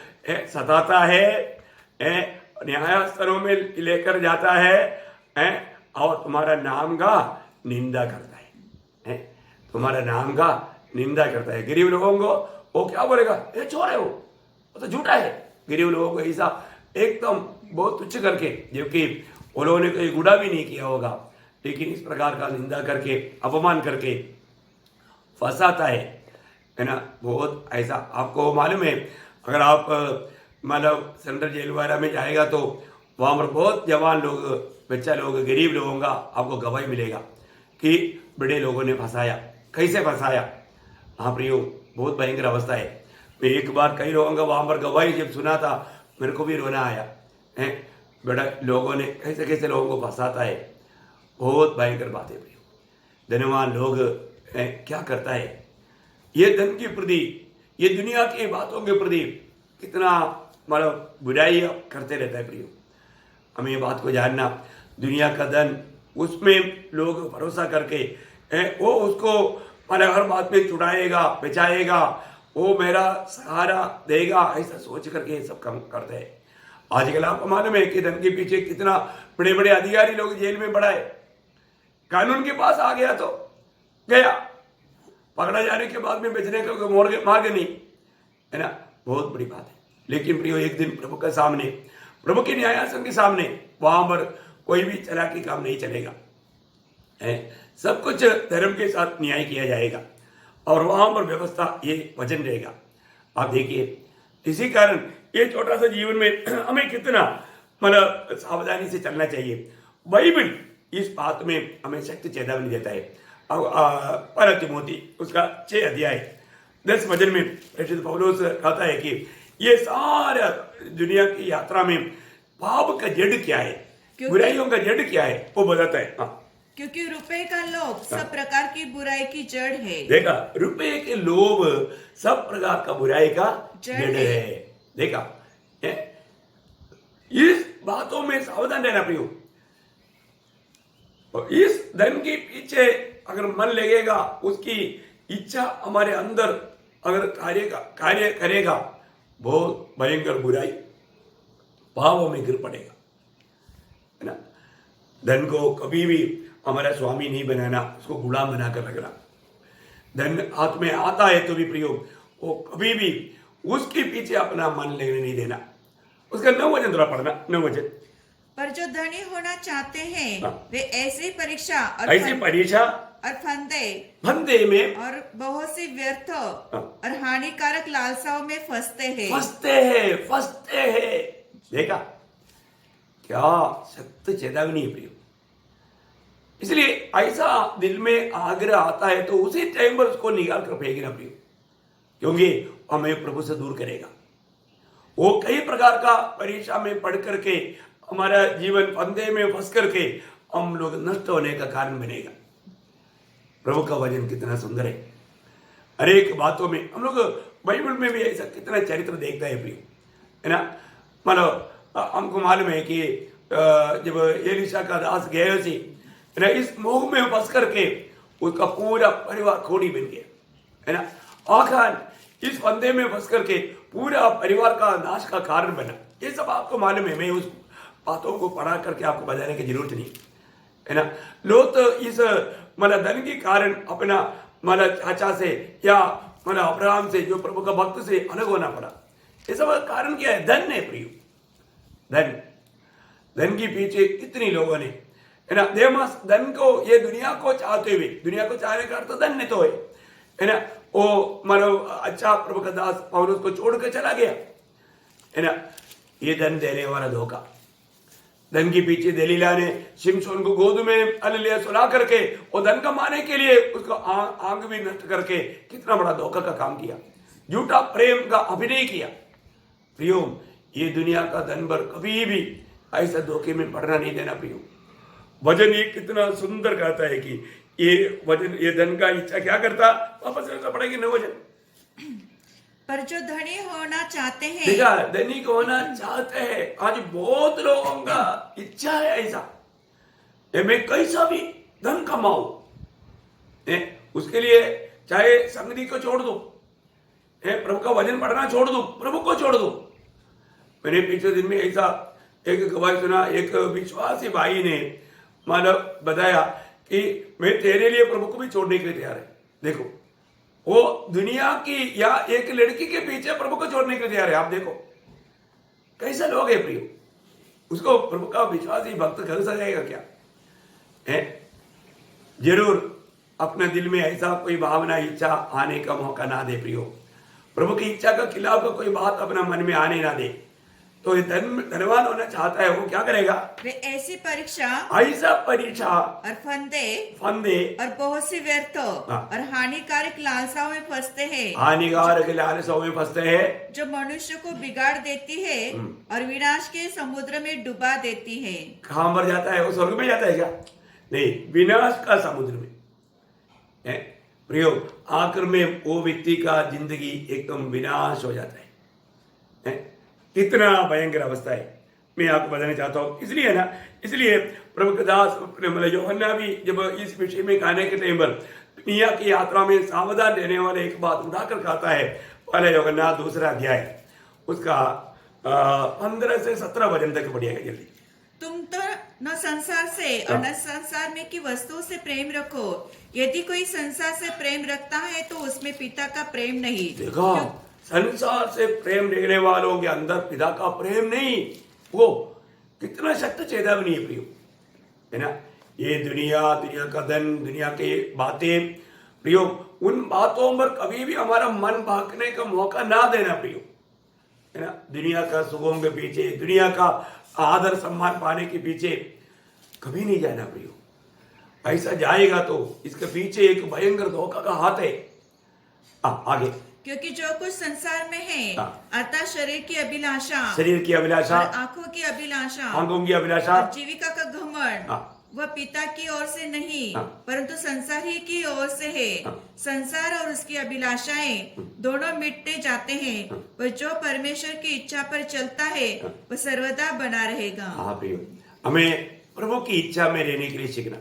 [SPEAKER 1] सताता है, न्याय स्तरों में लेकर जाता है, और तुम्हारा नाम का निंदा करता है। तुम्हारा नाम का निंदा करता है। गरीब लोगों को वो क्या बोलेगा, ये चोर है, वो तो झूठा है। गरीब लोगों को ऐसा एकदम बहुत तुच्छ करके, जबकि वो लोगों ने कोई गुनाह भी नहीं किया होगा, लेकिन इस प्रकार का निंदा करके अपमान करके फंसाता है ना। बहुत ऐसा आपको मालूम है, अगर आप मतलब सेंट्रल जेल वगैरह में जाएगा तो वहाँ पर बहुत जवान लोग, बच्चा लोग, गरीब लोगों का आपको गवाही मिलेगा कि बड़े लोगों ने फंसाया। कैसे फंसाया? हाँ प्रियो, बहुत भयंकर अवस्था है। मैं एक बार कई लोगों का वहां पर गवाही जब सुना था, मेरे को भी रोना आया है। बड़ा लोगों ने कैसे कैसे लोगों को फंसाता है, बहुत भयंकर बात है प्रियो। धनवान लोग क्या करता है, ये धन के प्रति, ये दुनिया की बातों के प्रति कितना मतलब बुराई करते रहता है प्रियो। हमें ये बात को जानना, दुनिया का धन, उसमें लोग भरोसा करके वो उसको मतलब हर बात में चुड़ाएगा, बचाएगा, वो मेरा सहारा देगा, ऐसा सोच करके ये सब काम करते हैं। आजकल आपको मालूम है कि धन के पीछे कितना बड़े बड़े अधिकारी लोग जेल में पड़ा है। कानून के पास आ गया तो गया, पकड़ा जाने के बाद में बेचने का मार्ग नहीं है ना, बहुत बड़ी बात है। लेकिन प्रियो, एक दिन प्रभु के सामने, प्रभु के न्यायासन के सामने, वहां पर कोई भी चालाकी काम नहीं चलेगा है। सब कुछ धर्म के साथ न्याय किया जाएगा और वहां पर व्यवस्था ये वचन रहेगा। आप देखिए, इसी कारण ये छोटा सा जीवन में हमें कितना मतलब सावधानी से चलना चाहिए। बाइबल इस बात में हमें सख्त चेतावनी देता है। पहला तिमोथी उसका 6 अध्याय 10 वचन में परिशुद्ध पौलुस कहता है कि ये सारा दुनिया की यात्रा में पाप का जड़ क्या है, बुराइयों का जड़ क्या है, वो बताता है। हाँ,
[SPEAKER 2] क्योंकि रुपए का लोभ सब प्रकार की बुराई की जड़ है।
[SPEAKER 1] देखा, रुपए के लोभ सब प्रकार का बुराई का जड़ है। देखा, इस बातों में सावधान रहना प्रियो। और इस धन के पीछे अगर मन लगेगा, उसकी इच्छा हमारे अंदर अगर कार्य करेगा, बहुत भयंकर बुराई, पापों में गिर पड़ेगा, है ना। धन को कभी भी हमारा स्वामी नहीं बनाना, उसको गुलाम बनाकर रखना। धन हाथ में आता है तो भी प्रयोग, वो कभी भी उसके पीछे अपना मन लगने नहीं देना। उसका 9 वचन थोड़ा पढ़ना, 9 वचन।
[SPEAKER 2] पर जो धनी होना चाहते हैं वे ऐसी परीक्षा और फंदे में और बहुत सी व्यर्थ और हानिकारक लालसाओं में फंसते हैं। देखा, क्या सख्त चेतावनी है प्रियो। इसलिए ऐसा दिल में आग्रह आता है तो उसी टाइम पर उसको निकाल कर फेंकना प्रियो, क्योंकि हमें प्रभु से दूर करेगा। वो कई प्रकार का परीक्षा में पढ़ करके हमारा जीवन फंदे में फंस करके हम लोग नष्ट होने का कारण बनेगा। प्रभु का वचन कितना सुंदर है। अनेक बातों में हम लोग बाइबल में भी ऐसा कितना चरित्र देखता है प्रियो, है ना। मतलब हमको मालूम है कि जब एलिशा का दास गेहजी इस मोह में फंस करके उसका पूरा परिवार खोड़ी बन गया, है ना। आखान इस फंदे में फंस करके पूरा परिवार का नाश का कारण बना। ये सब आपको मालूम है, मैं उस बातों को पढ़ा करके आपको बताने की जरूरत नहीं, है ना। लोग इस मतलब धन के कारण अपना मतलब चाचा से या मतलब अब्राहम से, जो प्रभु का भक्त से अलग होना पड़ा। ये सब कारण क्या है? धन है प्रियो, धन के पीछे कितनी लोगों ने, है ना। देमास धन को, ये दुनिया को चाहते हुए, दुनिया को चाहने का अर्थ धन नहीं तो है ना। वो मतलब अच्छा प्रभु का दास पौलुस को छोड़कर चला गया, है ना। ये धन देने वाला धोखा। धन के पीछे दलीला ने शिमशोन को गोद में अल्लेलुया सुला करके और धन कमाने के लिए उसका आंग भी नष्ट करके कितना बड़ा धोखा का काम किया, झूठा प्रेम का अभिनय किया। प्रियो, ये दुनिया का धन भर कभी भी ऐसा धोखे में पड़ना नहीं देना प्रियो। वचन ये कितना सुंदर कहता है कि ये वचन, ये धन का इच्छा क्या करता, वापस से पड़ेगी 9 वचन। पर जो धनी होना चाहते हैं,
[SPEAKER 1] देखा, धनी को होना चाहते हैं। आज बहुत लोगों का इच्छा है ऐसा, मैं कैसा भी धन कमाऊं, उसके लिए चाहे संगति को छोड़ दो, प्रभु का वचन पढ़ना छोड़ दो, प्रभु को छोड़ दो। मैंने पिछले दिन में ऐसा एक गवाही सुना, एक विश्वासी भाई ने मतलब बताया कि मैं तेरे लिए प्रभु को भी छोड़ने के लिए तैयार है। देखो, वो दुनिया की या एक लड़की के पीछे प्रभु को छोड़ने के लिए तैयार है। आप देखो कैसा लोग है प्रियो। उसको प्रभु का विश्वासी भक्त कर सकेगा क्या? है जरूर अपने दिल में ऐसा कोई भावना, इच्छा आने का मौका ना दे प्रियो। प्रभु की इच्छा के खिलाफ कोई बात अपना मन में आने ना दे, तो ये धनवान होना चाहता है, वो क्या करेगा?
[SPEAKER 2] वे ऐसी परीक्षा
[SPEAKER 1] ऐसा परीक्षा
[SPEAKER 2] और फंदे
[SPEAKER 1] फंदे
[SPEAKER 2] और बहुत सी व्यर्थों
[SPEAKER 1] हाँ।
[SPEAKER 2] और हानिकारक लालसाओं में फंसते हैं,
[SPEAKER 1] हानिकारक लालसाओं में फंसते हैं,
[SPEAKER 2] जो मनुष्य को बिगाड़ देती है और विनाश के समुद्र में डुबा देती है।
[SPEAKER 1] कहां मर जाता है? वो स्वर्ग में जाता है क्या? नहीं, विनाश का समुद्र में है। प्रियो, आखिर में वो व्यक्ति का जिंदगी एकदम विनाश हो जाता है। कितना भयंकर अवस्था है, मैं आपको बताना चाहता हूँ। इसलिए ना, इसलिए प्रभु के दास मतलब यूहन्ना भी जब इस विषय में कहने के टाइम पर दुनिया की यात्रा में सावधान रहने वाले एक बात उठाकर कहता है, पहले यूहन्ना 2 अध्याय उसका 15 से 17 वचन तक पढ़िएगा जल्दी।
[SPEAKER 2] तुम तो न संसार से और न संसार में की वस्तुओं से प्रेम रखो। यदि कोई संसार से प्रेम रखता है तो उसमें पिता का प्रेम नहीं।
[SPEAKER 1] देखो, संसार से प्रेम रखने वालों के अंदर पिता का प्रेम नहीं। वो कितना सख्त चेतावनी है प्रियो, है ना। ये दुनिया का धन, दुनिया की बातें प्रियो, उन बातों पर कभी भी हमारा मन भागने का मौका ना देना प्रियो, है ना। दुनिया का सुखों के पीछे, दुनिया का आदर सम्मान पाने के पीछे कभी नहीं जाना प्रियो। ऐसा जाएगा तो इसके पीछे एक भयंकर धोखा का हाथ है। आगे,
[SPEAKER 2] क्योंकि जो कुछ संसार में है अर्थात शरीर की अभिलाषा,
[SPEAKER 1] और
[SPEAKER 2] आंखों की अभिलाषा,
[SPEAKER 1] और
[SPEAKER 2] जीविका का घमंड वह पिता की ओर से नहीं परंतु संसार ही की ओर से है। संसार और उसकी अभिलाषाएं दोनों मिटते जाते हैं, पर जो परमेश्वर की इच्छा पर चलता है वह सर्वदा बना रहेगा।
[SPEAKER 1] हमें प्रभु की इच्छा में रहने के लिए सीखना,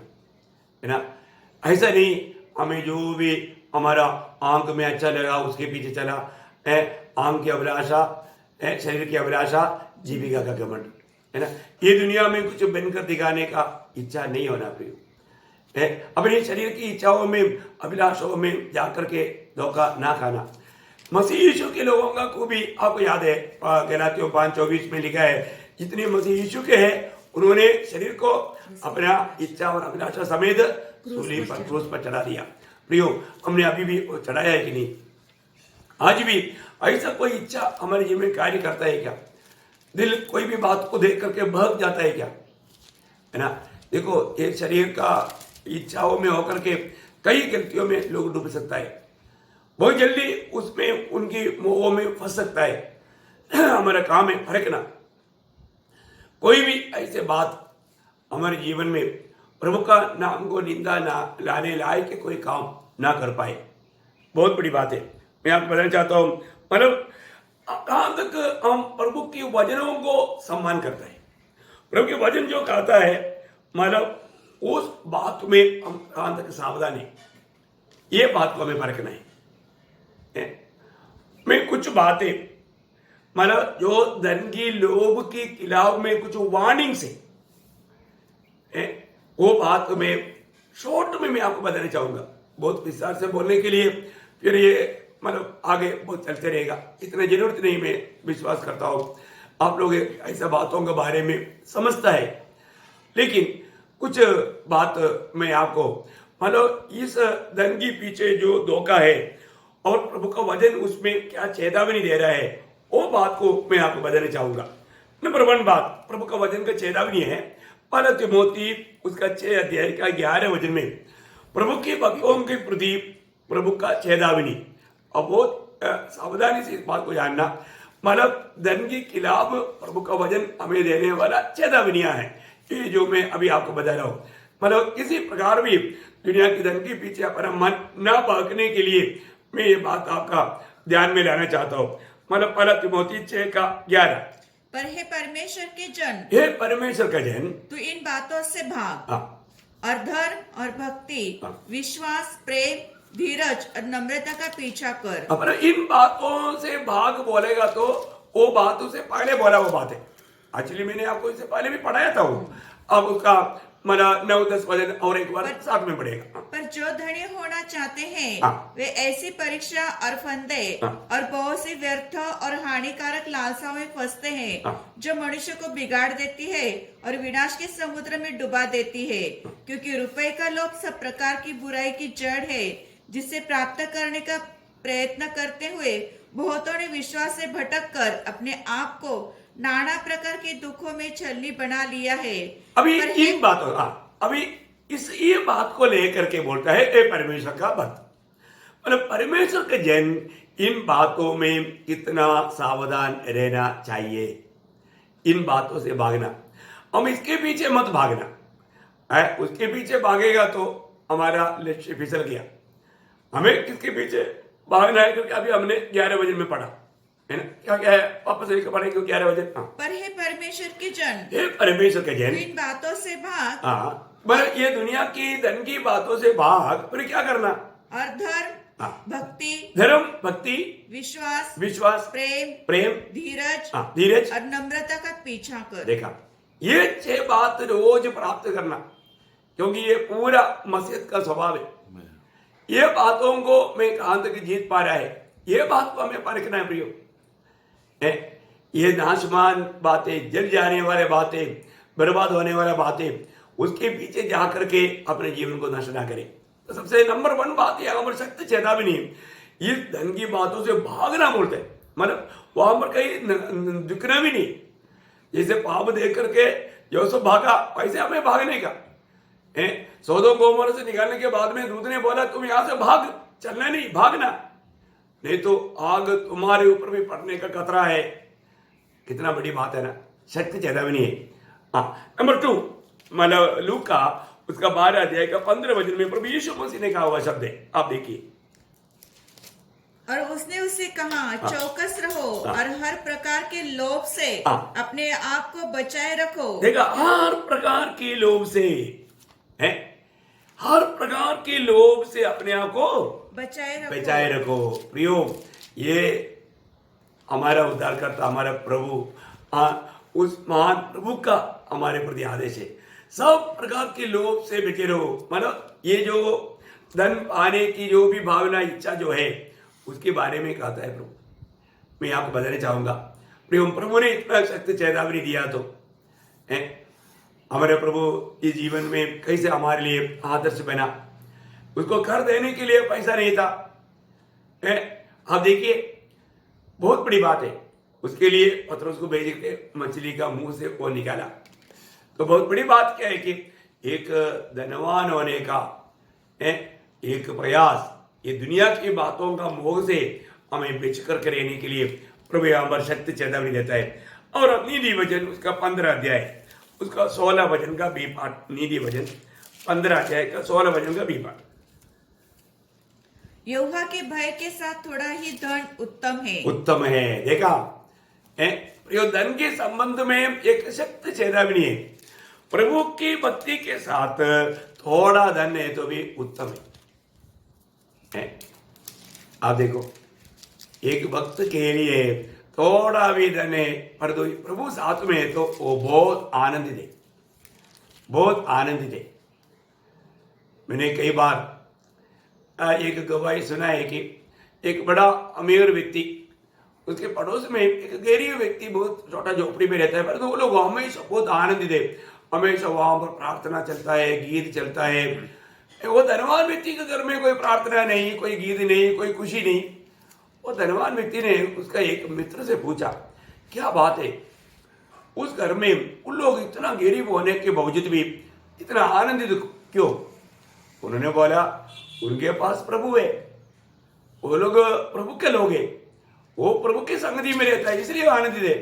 [SPEAKER 1] है ना। ऐसा नहीं हमें जो भी हमारा आंख में अच्छा लगा उसके पीछे चला, आंख की अभिलाषा, शरीर की अभिलाषा, जीविका का घमंड, है ना। ये दुनिया में कुछ बनकर दिखाने का इच्छा नहीं होना प्रिय, अपने शरीर की इच्छाओं में, अभिलाषाओं में जाकर के धोखा ना खाना। मसीह यीशु के लोगों का को भी आपको याद है, गलातियों 5:24 में लिखा है, जितने मसीह यीशु के हैं उन्होंने शरीर को अपना इच्छा और अभिलाषा समेत सूली पर, क्रूस पर चढ़ा दिया। प्रियो, हमने अभी भी चढ़ाया है कि नहीं? आज भी ऐसा कोई इच्छा हमारे जीवन में कार्य करता है क्या? दिल कोई भी बात को देख करके बहक जाता है क्या, है ना। देखो, ये शरीर का इच्छाओं में होकर के कई गलतियों में लोग डूब सकता है, बहुत जल्दी उसमें उनकी मोहों में फंस सकता है। हमारा काम है फरकना। कोई भी ऐसे बात हमारे जीवन में प्रभु का नाम को निंदा ना लाने लायक के कोई काम ना कर पाए, बहुत बड़ी बात है। मैं आपको बताना चाहता हूं, मतलब कहां तक हम प्रभु के वचनों को सम्मान करते हैं। प्रभु के वचन जो कहता है, मतलब उस बात में हम कहां तक सावधान है, ये बात को हमें परखना है। मैं कुछ बातें, मतलब जो धन की लोभ के खिलाफ में कुछ वार्निंग्स है, वो बात में शॉर्ट में मैं आपको बताना चाहूंगा, बहुत विस्तार से बोलने के लिए फिर ये मतलब आगे बहुत चलते रहेगा, इतना जरूरत नहीं। मैं विश्वास करता हूँ आप लोग ऐसा बातों के बारे में समझता है, लेकिन कुछ बात मैं आपको, मतलब इस धन के पीछे जो धोखा है और प्रभु का वचन उसमें क्या चेतावनी दे रहा है, वो बात को मैं आपको बताना चाहूंगा। नंबर 1 बात, प्रभु का वचन का चेतावनी है, पहला तिमोथी उसका 6 अध्याय का 11 वचन में प्रभु के भक्तों के प्रति प्रभु का चेतावनी। और बहुत सावधानी से इस बात को जानना, मतलब धन के खिलाफ प्रभु का वचन हमें देने वाला चेतावनियां है, ये जो मैं अभी आपको बता रहा हूँ। मतलब किसी प्रकार भी दुनिया की धन के पीछे अपना मन न भागने के लिए मैं ये बात आपका ध्यान में लाना चाहता हूँ। मतलब पहला तिमोथी 6:11,
[SPEAKER 2] पर हे परमेश्वर के जन,
[SPEAKER 1] हे परमेश्वर का जन,
[SPEAKER 2] तू इन बातों से भाग और धर्म और भक्ति, विश्वास, प्रेम, धीरज और नम्रता का पीछा कर।
[SPEAKER 1] अपना इन बातों से भाग बोलेगा तो वो बातों से पहले बोला वो बात है। एक्चुअली मैंने आपको इससे पहले भी पढ़ाया था, अब उसका मतलब 9-10 वचन और एक बार साथ में पढ़ेगा।
[SPEAKER 2] पर जो धनी होना चाहते हैं वे ऐसी परीक्षा और फंदे और बहुत सी व्यर्थ और हानिकारक लालसाओं में फंसते हैं, जो मनुष्य को बिगाड़ देती है और विनाश के समुद्र में डुबा देती है। क्योंकि रुपए का लोभ सब प्रकार की बुराई की जड़ है, जिसे प्राप्त करने का प्रयत्न करते हुए बहुतों ने विश्वास से भटक कर अपने आप को नाना प्रकार के दुखों में छलनी बना लिया है।
[SPEAKER 1] अभी
[SPEAKER 2] पर
[SPEAKER 1] इन बातों अभी ये बात को लेकर के बोलता है ए परमेश्वर का भक्त, मतलब परमेश्वर के जन इन बातों में कितना सावधान रहना चाहिए, इन बातों से भागना। हम इसके पीछे मत भागना है, उसके पीछे भागेगा तो हमारा लक्ष्य फिसल गया। हमें किसके पीछे भागना है? क्योंकि अभी हमने 11 वजन में पढ़ा है ना, क्या क्या है वापस पढ़ेंगे 11 वजन।
[SPEAKER 2] पर हे परमेश्वर के जन,
[SPEAKER 1] हे परमेश्वर के जन,
[SPEAKER 2] इन बातों से भाग।
[SPEAKER 1] पर ये दुनिया की धन की बातों से भाग, फिर क्या करना?
[SPEAKER 2] और धर्म, भक्ति,
[SPEAKER 1] धर्म, भक्ति,
[SPEAKER 2] विश्वास,
[SPEAKER 1] प्रेम, धीरज
[SPEAKER 2] और नम्रता का पीछा कर।
[SPEAKER 1] देखा, ये 6 बात रोज प्राप्त करना, क्योंकि ये पूरा मसीहत का स्वभाव है। ये बातों को मैं कहां तक जीत पा रहा है, ये बात को हमें परखना है प्रियो। ये नाशमान बातें, जल जाने वाले बातें, बर्बाद होने वाली बातें, उसके पीछे जा करके अपने जीवन को नष्ट ना करें। तो सबसे नंबर 1 बात यह हमारी सख्त चेतावनी है, ये धन की बातों से भागना बोलते हैं, मतलब वहां पर कहीं दिखना भी नहीं। जैसे पाप देख करके जो सब भागा, वैसे हमें भागने का। सौदोम गोमोरा से निकालने के बाद में दूत ने बोला तुम यहां से भाग, चलना नहीं, भागना, नहीं तो आग तुम्हारे ऊपर भी पड़ने का खतरा है। कितना बड़ी बात है ना, सख्त चेतावनी है। नंबर 2, मतलब लूका उसका 12 अध्याय का 15 वचन में प्रभु यीशु मसीह ने कहा हुआ शब्द है, आप देखिए।
[SPEAKER 2] और उसने उससे कहा चौकस रहो और हर प्रकार के लोभ से अपने आप को बचाए रखो।
[SPEAKER 1] देखा, हर प्रकार के लोभ से है, हर प्रकार के लोभ से अपने आप को बचाए रखो। प्रियो, ये हमारा उद्धारकर्ता, हमारा प्रभु, उस महान प्रभु का हमारे प्रति आदेश है, सब प्रकार के लोभ से बचे रहो। मतलब ये जो धन पाने की जो भी भावना, इच्छा जो है, उसके बारे में कहता है प्रभु। मैं आपको बताना चाहूंगा, प्रभु ने इतना सख्त चेतावनी दिया तो हमारे प्रभु इस जीवन में कैसे हमारे लिए आदर्श बना। उसको घर देने के लिए पैसा नहीं था, आप देखिए, बहुत बड़ी बात है। उसके लिए पतरस को भेज के मछली का मुंह से वो निकाला। तो बहुत बड़ी बात क्या है कि एक धनवान होने का एक प्रयास, ये दुनिया की बातों का मोह से हमें बेच कर रहने के लिए प्रभु यहाँ पर शक्ति चेतावनी देता है। और नीति वचन उसका 15 अध्याय उसका 16 वचन का बी पाठ, नीति वचन 15 अध्याय का 16 वचन का बी पाठ।
[SPEAKER 2] यहोवा के भय के साथ थोड़ा ही धन उत्तम है।
[SPEAKER 1] उत्तम है, देखा, धन के संबंध में एक सख्त चेतावनी है। प्रभु की भक्ति के साथ थोड़ा धन है तो भी उत्तम है। आप देखो, एक भक्त के लिए थोड़ा भी धन है पर तो प्रभु साथ में है तो वो बहुत आनंदित है, बहुत आनंदित है। मैंने कई बार एक गवाही सुना है कि एक बड़ा अमीर व्यक्ति, उसके पड़ोस में एक गरीब व्यक्ति बहुत छोटा झोपड़ी में रहता है, पर तो वो लोग हमेशा बहुत आनंदित है, हमेशा वहां पर प्रार्थना चलता है, गीत चलता है। वो धनवान व्यक्ति के घर में कोई प्रार्थना नहीं, कोई गीत नहीं, कोई खुशी नहीं। वो धनवान व्यक्ति ने उसका एक मित्र से पूछा क्या बात है, उस घर में उन लोग इतना गरीब होने के बावजूद भी इतना आनंदित क्यों? उन्होंने बोला उनके पास प्रभु है, वो लोग प्रभु के लोग हैं, वो प्रभु की संगति में रहता है इसलिए आनंदित है।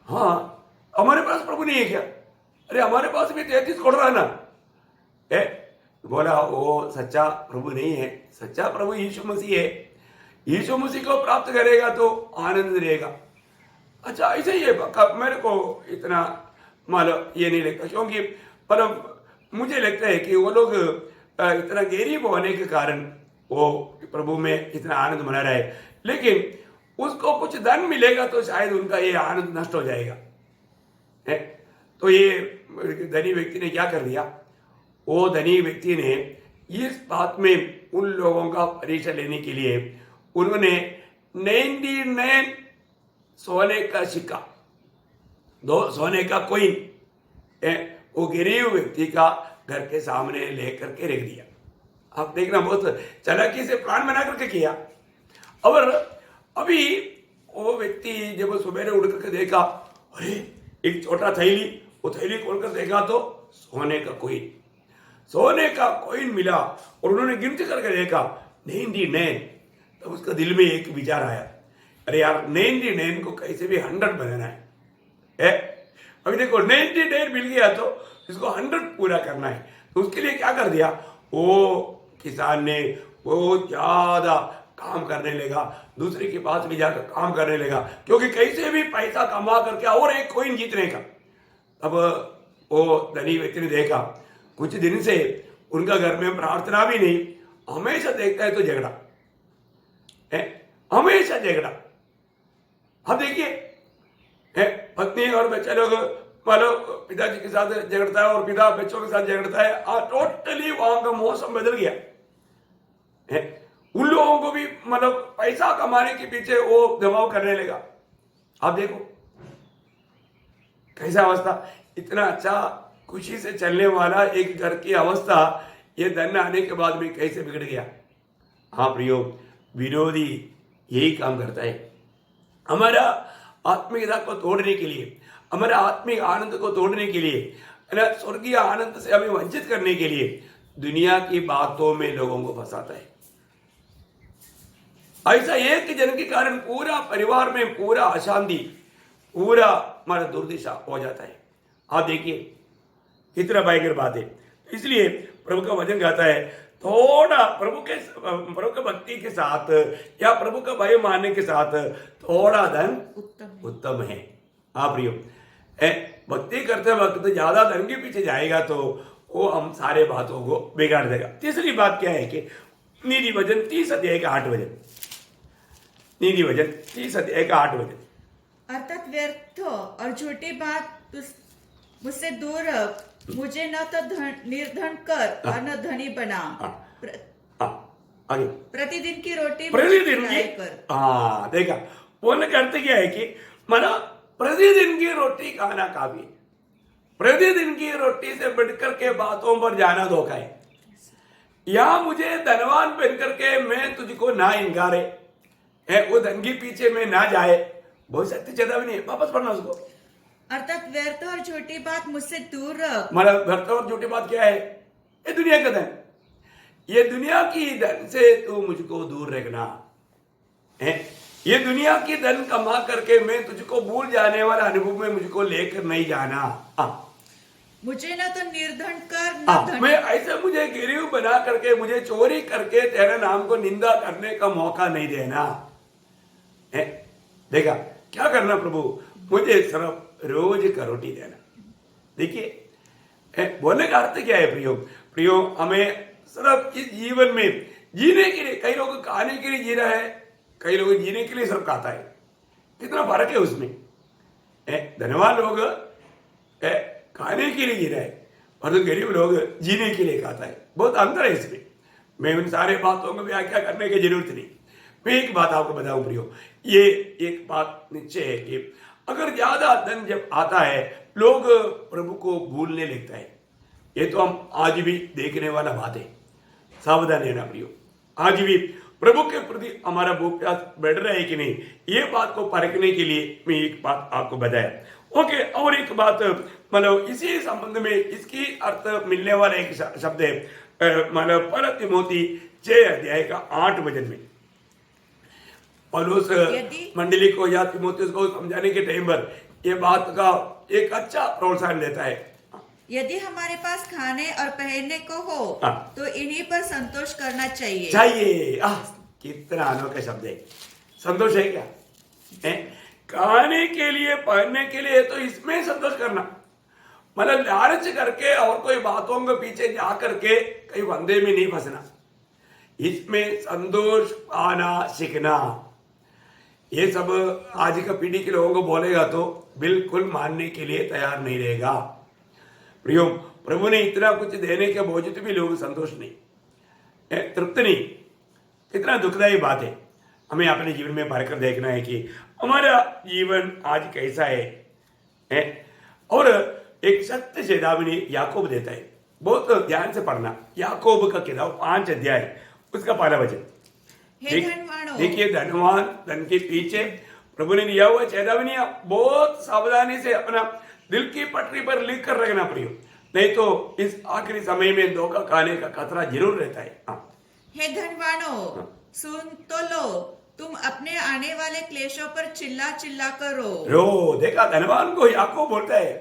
[SPEAKER 1] हाँ, हमारे पास प्रभु नहीं है क्या? अरे हमारे पास भी 33 करोड़ रहा ना। बोला वो सच्चा प्रभु नहीं है, सच्चा प्रभु यीशु मसीह है। यीशु मसीह को प्राप्त करेगा तो आनंद रहेगा। अच्छा ऐसे ही है, मेरे को इतना मालूम ये नहीं लगता, क्योंकि पर मुझे लगता है कि वो लोग इतना गरीब होने के कारण वो प्रभु में इतना आनंद मना रहा है, लेकिन उसको कुछ धन मिलेगा तो शायद उनका ये आनंद नष्ट हो जाएगा। तो ये धनी व्यक्ति ने क्या कर दिया, वो धनी व्यक्ति ने इस बात में उन लोगों का परीक्षा लेने के लिए उन्होंने 99 सोने का सिक्का, 2 सोने का कोइन वो गरीब व्यक्ति का घर के सामने लेकर के रख दिया। आप देखना, बहुत चालाकी से प्लान बना करके किया। और अभी वो व्यक्ति जब सुबह उठ करके देखा अरे एक छोटा थैली, वो थैली खोलकर देखा तो सोने का कोइन मिला। और उन्होंने गिनती करके देखा 99। तो उसका दिल में एक विचार आया, अरे यार 99 को कैसे भी 100 बनाना है। अभी देखो 99 मिल गया तो इसको 100 पूरा करना है। तो उसके लिए क्या कर दिया, वो किसान ने वो ज्यादा काम करने लगा, दूसरे के पास भी जाकर काम करने लगा, क्योंकि कैसे भी पैसा कमा करके और एक कोइन जीतने का। अब वो धनी व्यक्ति ने देखा कुछ दिन से उनका घर में प्रार्थना भी नहीं, हमेशा देखता है तो झगड़ा है, हमेशा झगड़ा। अब देखिए पत्नी और बच्चे लोग मतलब पिताजी के साथ झगड़ता है और पिता बच्चों के साथ झगड़ता है, टोटली वहां का मौसम बदल गया है। उन लोगों को भी मतलब पैसा कमाने के पीछे वो दबाव करने लगा। आप देखो कैसा अवस्था, इतना अच्छा खुशी से चलने वाला एक घर की अवस्था ये धन आने के बाद भी कैसे बिगड़ गया। हाँ प्रियो, विरोधी यही काम करता है, हमारा आत्मिकता को तोड़ने के लिए, हमारा आत्मिक आनंद को तोड़ने के लिए, स्वर्गीय आनंद से हमें वंचित करने के लिए दुनिया की बातों में लोगों को फंसाता है। ऐसा एक जन के कारण पूरा परिवार में पूरा अशांति, पूरा हमारा दुर्दिशा हो जाता है। आप देखिए कितना भयंकर बात है। इसलिए प्रभु का वचन कहता है थोड़ा प्रभु के भक्ति के साथ या प्रभु का भय मानने के साथ थोड़ा धन उत्तम है। हाँ प्रियो, भक्ति करते वक्त ज्यादा धन के पीछे जाएगा तो वो हम सारे बातों को बिगाड़ देगा। तीसरी बात क्या है कि नीति वचन 30 अध्याय का 8 वचन, नीति वचन 30 अध्याय का 8 वचन,
[SPEAKER 2] अर्थात व्यर्थ और झूठी बात मुझसे दूर रख, मुझे न तो निर्धन कर और न धनी बना।
[SPEAKER 1] आगे
[SPEAKER 2] प्रतिदिन की रोटी
[SPEAKER 1] प्रतिदिन की
[SPEAKER 2] कर।
[SPEAKER 1] हाँ देखा, बोलने का अर्थ क्या है कि माना प्रतिदिन की रोटी खाना काफी, प्रतिदिन की रोटी से बढ़कर के बातों पर जाना धोखा है। या मुझे धनवान बन करके मैं तुझको ना इनकारे है, वो धन के पीछे में ना जाए, बहुत सत्य चेतावनी है। वापस पढ़ना उसको,
[SPEAKER 2] अर्थात व्यर्थ और झूठी बात मुझसे दूर रख।
[SPEAKER 1] मतलब व्यर्थ और झूठी बात क्या है, ये दुनिया का धन, ये दुनिया की धन से तू मुझको दूर रखना है। ये दुनिया की धन कमा करके मैं तुझको भूल जाने वाला अनुभव में मुझको लेकर नहीं जाना।
[SPEAKER 2] मुझे ना तो निर्धन कर न धनी।
[SPEAKER 1] मैं ऐसे मुझे गिरीव बना करके, मुझे चोरी करके तेरे नाम को निंदा करने का मौका नहीं देना है। देखा क्या करना प्रभु, मुझे सिर्फ रोज का रोटी देना। देखिए बोलने का अर्थ क्या है प्रियो, हमें सिर्फ इस जीवन में जीने के लिए, कई लोग खाने के लिए जी रहा है, कई लोग जीने के लिए सिर्फ खाता है। कितना फर्क है उसमें। धनवान लोग खाने के लिए जी रहा है और तो गरीब लोग जीने के लिए खाता है, बहुत अंतर है इसमें। मैं उन सारे बातों में व्याख्या करने की जरूरत नहीं। मैं एक बात आपको बताऊं प्रियो, ये एक बात निश्चय है कि अगर ज्यादा धन जब आता है लोग प्रभु को भूलने लगता है। ये तो हम आज भी देखने वाला बात है। सावधान रहना प्रियो, आज भी प्रभु के प्रति हमारा भूख प्यास बढ़ रहा है कि नहीं, ये बात को परखने के लिए मैं एक बात आपको बताया। ओके, और एक बात मतलब इसी संबंध में इसकी अर्थ मिलने वाला एक शब्द है, मतलब पर तिमोथी 6 अध्याय का 8 वचन में पौलुस मंडली को या तिमोथियुस को समझाने के टाइम पर ये बात का एक अच्छा प्रोत्साहन देता है।
[SPEAKER 2] यदि हमारे पास खाने और पहनने को हो तो इन्हीं पर संतोष करना चाहिए।
[SPEAKER 1] कितना अनोखा शब्द है, संतोष है क्या है? खाने के लिए पहनने के लिए तो इसमें संतोष करना, मतलब लालच करके और कोई बातों के पीछे जा करके कहीं फंदे में नहीं फंसना, इसमें संतोष पाना सीखना। ये सब आज का पीढ़ी के लोगों को बोलेगा तो बिल्कुल मानने के लिए तैयार नहीं रहेगा। प्रियो, प्रभु ने इतना कुछ देने के बावजूद भी लोग संतोष नहीं, तृप्त नहीं। कितना दुखदायी बात है। हमें अपने जीवन में भरकर देखना है कि हमारा जीवन आज कैसा है? और एक सत्य चेतावनी याकूब देता है, बहुत ध्यान से पढ़ना। याकूब का किताब 5 अध्याय उसका पहला वचन। देखिए धनवान धन के पीछे प्रभु ने दिया हुआ चेतावनियां बहुत सावधानी से अपना दिल की पटरी पर लिख कर रखना प्रियो, नहीं तो इस आखिरी समय में धोखा खाने का खतरा जरूर रहता है। हाँ।
[SPEAKER 2] हे धनवानों, सुन तो लो, तुम अपने आने वाले क्लेशों पर चिल्ला चिल्ला कर रो।
[SPEAKER 1] देखा, धनवान को याकूब बोलता है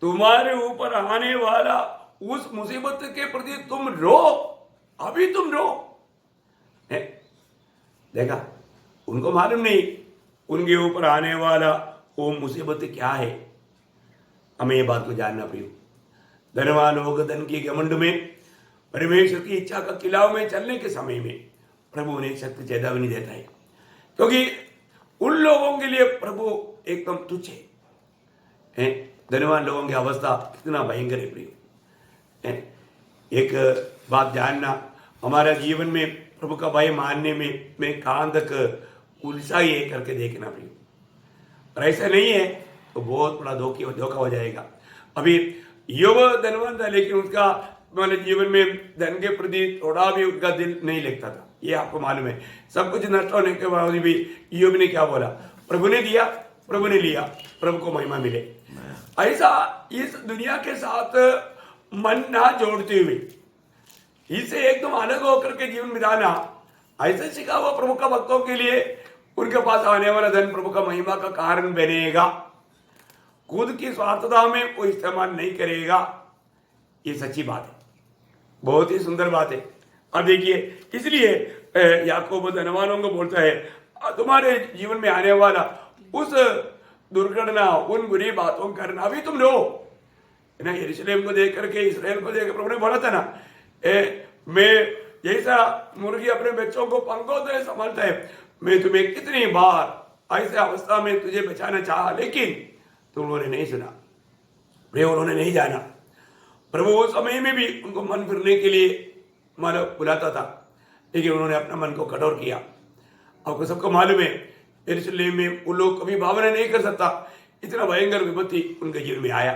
[SPEAKER 1] तुम्हारे ऊपर आने वाला उस मुसीबत के प्रति तुम रो, अभी तुम रो। देखा, उनको मालूम नहीं उनके ऊपर आने वाला वो मुसीबत क्या है। हमें ये बात को जानना प्रियो, धनवान लोग धन की घमंड में परमेश्वर की इच्छा का खिलाफ में चलने के समय में प्रभु उन्हें सख्त चेतावनी देता है, क्योंकि उन लोगों के लिए प्रभु एकदम तुच्छ है। धनवान लोगों की अवस्था कितना भयंकर है प्रियो। एक बात जानना, हमारा जीवन में प्रभु का भय मानने में कहां तक उलझा ही है करके देखना प्रियो। और ऐसा नहीं है तो बहुत बड़ा धोखा हो जाएगा। अभी योग धनवान था, लेकिन उसका मतलब जीवन में धन के प्रति थोड़ा भी उसका दिल नहीं लगता था, ये आपको मालूम है। सब कुछ नष्ट होने के बावजूद भी योग ने क्या बोला, प्रभु ने दिया, प्रभु ने लिया, प्रभु को महिमा मिले। ऐसा इस दुनिया के साथ मन ना जोड़ते हुए इसे एकदम अलग होकर के जीवन बिताना, ऐसे सिखा हुआ प्रभु का भक्तों के लिए उनके पास आने वाला धन प्रभु का महिमा का कारण बनेगा। खुद की स्वार्थता में कोई इस्तेमाल नहीं करेगा, ये सच्ची बात है, बहुत ही सुंदर बात है। अब देखिए, इसलिए याकूब धनवानों को बोलता है तुम्हारे जीवन में आने वाला उस दुर्घटना, उन बुरी बातों का कारण अभी तुम रो ना। यरूशलेम को देख करके, इसराइल को देख कर प्रभु ने बोला था ना, मैं जैसा मुर्गी अपने बच्चों को पंखों से संभालता है, मैं तुम्हें कितनी बार ऐसे अवस्था में तुझे बचाना चाहा, लेकिन तुम लोगों ने नहीं सुना, उन्होंने नहीं जाना। प्रभु उस समय में भी उनको मन फिरने के लिए मतलब बुलाता था, लेकिन उन्होंने अपना मन को कठोर किया। आपको सबको मालूम है, यरूशलेम में वो लोग कभी भावना नहीं कर सकता, इतना भयंकर विपत्ति उनके जीवन में आया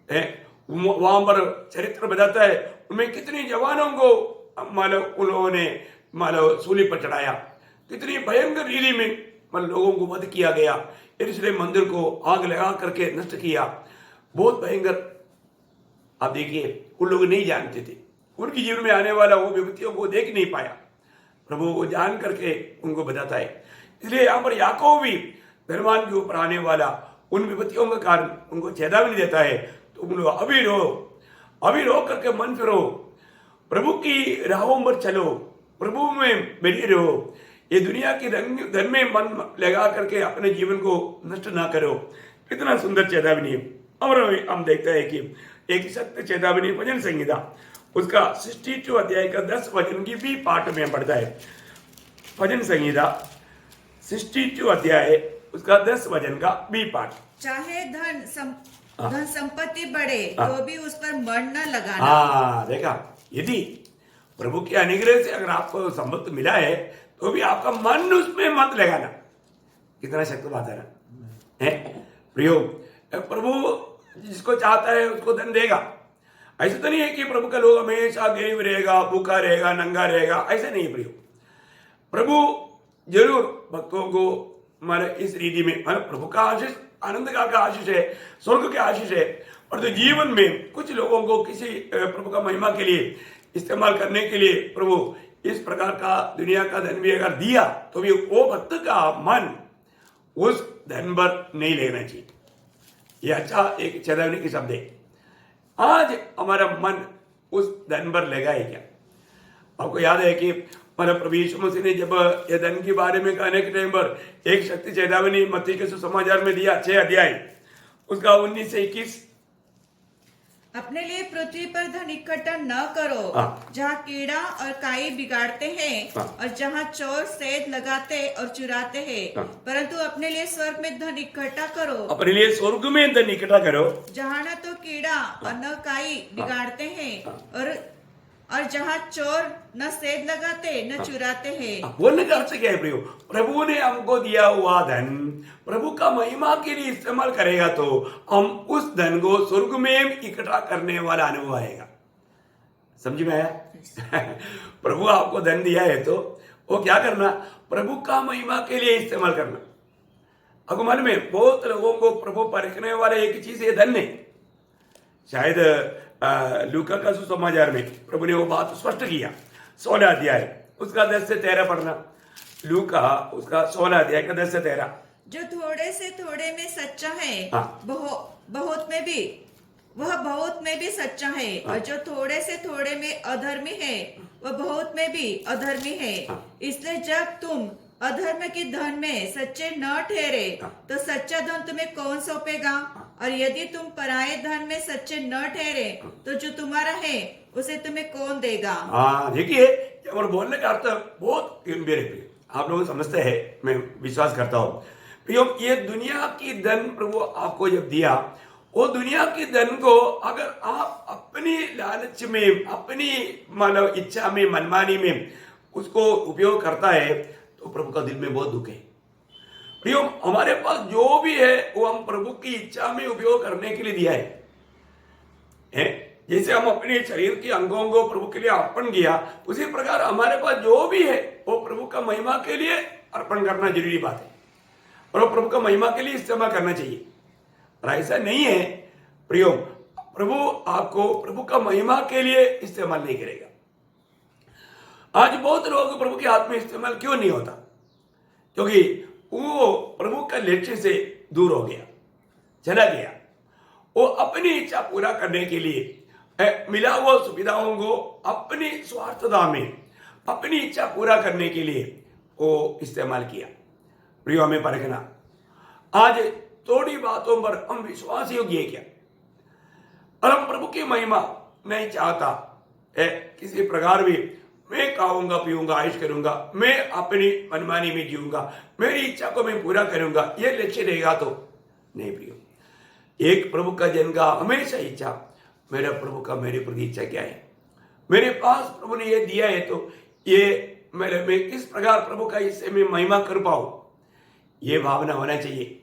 [SPEAKER 1] है। वहां पर चरित्र बताता है, उनमें कितनी जवानों को मतलब उन लोगों ने मतलब सूली पर चढ़ाया, कितनी भयंकर रीति में मतलब लोगों को वध किया गया, यरूशलेम मंदिर को आग लगा करके नष्ट किया, बहुत भयंकर। आप देखिए, उन लोग नहीं जानते थे, उनके जीवन में आने वाला वो विपत्तियों को देख नहीं पाया, प्रभु वो जान करके उनको बताता है। इसलिए यहाँ पर याकूब भी धनवान के ऊपर आने वाला उन विपत्तियों के कारण उनको चेतावनी देता है, तुम लोग अभी रो करके मन फिरो, प्रभु की राहों पर चलो, प्रभु में बने रहो, ये दुनिया की धन में मन लगा करके अपने जीवन को नष्ट ना करो। कितना सुंदर चेतावनी है। और हम देखते हैं कि एक सत्य चेतावनी भजन संहिता उसका 62 अध्याय का 10 वचन की भी पाठ में पढ़ता है। भजन संहिता 62 अध्याय उसका 10 वचन का भी पाठ।
[SPEAKER 2] चाहे धन संपत्ति बढ़े तो भी उस पर मन न लगाना।
[SPEAKER 1] देखा, यदि प्रभु के अनुग्रह से अगर आपको संपत्ति मिला है तो भी आपका मन उसमें मत लगाना। कितना शक्त बात है ना, है प्रियो। प्रभु जिसको चाहता है उसको धन देगा। ऐसा तो नहीं है कि प्रभु का लोग हमेशा गरीब रहेगा, भूखा रहेगा, नंगा रहेगा, ऐसा नहीं प्रियो। प्रभु जरूर भक्तों को हमारे इस रीति में मतलब प्रभु का आशीष, आनंद का आशीष है, स्वर्ग के आशीष है। और तो जीवन में कुछ लोगों को किसी प्रभु का महिमा के लिए इस्तेमाल करने के लिए प्रभु इस प्रकार का दुनिया का धन भी अगर दिया तो भी वो भक्त का मन उस धन पर नहीं लेना चाहिए। ये अच्छा एक चेतावनी की शब्द है। आज हमारा मन उस धन पर लगा है क्या? आपको याद है कि हमारा प्रभु यीशु मसीह ने जब ये धन के बारे में कहने के टाइम पर एक शक्ति चेतावनी मत्ती के सुसमाचार में दिया, 6 अध्याय उसका 19 से 21।
[SPEAKER 2] अपने लिए पृथ्वी पर धन इकट्ठा न करो जहाँ कीड़ा और काई बिगाड़ते हैं और जहाँ चोर सेध लगाते और चुराते हैं, परंतु अपने लिए स्वर्ग में धन इकट्ठा करो।
[SPEAKER 1] अपने लिए स्वर्ग में धन इकट्ठा करो
[SPEAKER 2] जहाँ न तो कीड़ा और न काई बिगाड़ते हैं और जहाँ चोर न सेध लगाते न चुराते हैं।
[SPEAKER 1] बोलने का अर्थ क्या है प्रियो? प्रभु ने हमको दिया हुआ धन प्रभु का महिमा के लिए इस्तेमाल करेगा तो हम उस धन को स्वर्ग में इकट्ठा करने वाला अनुभव आएगा। समझ में आया? प्रभु आपको धन दिया है तो वो क्या करना? प्रभु का महिमा के लिए इस्तेमाल करना। आपको मालूम है बहुत लोगों को प्रभु परखने वाला एक चीज है धन है। शायद लूका का सुसमाचार में प्रभु ने वो बात स्पष्ट किया। 16 अध्याय उसका 10 से 13 पढ़ना। लूका उसका 16 अध्याय का 10 से 13।
[SPEAKER 2] जो थोड़े से थोड़े में सच्चा है
[SPEAKER 1] हाँ।
[SPEAKER 2] बहुत में भी वह बहुत में भी सच्चा है, और जो थोड़े से थोड़े में अधर्मी है वह बहुत में भी अधर्मी है। इसलिए जब तुम अधर्म के धन में सच्चे न ठहरे तो सच्चा धन तुम्हें कौन सौंपेगा? और यदि तुम पराये धन में सच्चे न ठहरे तो जो तुम्हारा है उसे तुम्हें कौन देगा?
[SPEAKER 1] हाँ देखिए, और बोलने का अर्थ बहुत गंभीर है। आप लोग समझते हैं, मैं विश्वास करता हूँ। प्रियो, ये दुनिया की धन प्रभु आपको जब दिया, वो दुनिया की धन को अगर आप अपनी लालच में, अपनी मानव इच्छा में, मनमानी में उसको उपयोग करता है तो प्रभु का दिल में बहुत दुख है। प्रियो, हमारे पास जो भी है वो हम प्रभु की इच्छा में उपयोग करने के लिए दिया है। जैसे हम अपने शरीर के अंगों को प्रभु के लिए अर्पण किया, उसी प्रकार हमारे पास जो भी है वो प्रभु का महिमा के लिए अर्पण करना जरूरी बात है, और वो प्रभु का महिमा के लिए इस्तेमाल करना चाहिए। और ऐसा नहीं है प्रियो, प्रभु आपको प्रभु का महिमा के लिए इस्तेमाल नहीं करेगा। आज बहुत लोग प्रभु के हाथ में इस्तेमाल क्यों नहीं होता? क्योंकि वो प्रभु का लक्ष्य से दूर हो गया, चला गया। वो अपनी इच्छा पूरा करने के लिए मिला हुआ सुविधाओं को अपनी स्वार्थता में, अपनी इच्छा पूरा करने के लिए वो इस्तेमाल किया। प्रियो, हमें परखना, आज थोड़ी बातों पर हम विश्वास योग्य है क्या? और हम प्रभु की महिमा नहीं चाहता है किसी प्रकार भी। मैं खाऊंगा, पीऊंगा, आयुष करूंगा, मैं अपनी मनमानी में जीऊंगा, मेरी इच्छा को मैं पूरा करूंगा, ये लक्ष्य रहेगा तो नहीं प्रियो। एक प्रभु का जन का हमेशा इच्छा, मेरा प्रभु का मेरे प्रति इच्छा क्या है, मेरे पास प्रभु ने ये दिया है तो ये मैं किस प्रकार प्रभु का इससे मैं महिमा कर पाऊं, ये भावना होना चाहिए।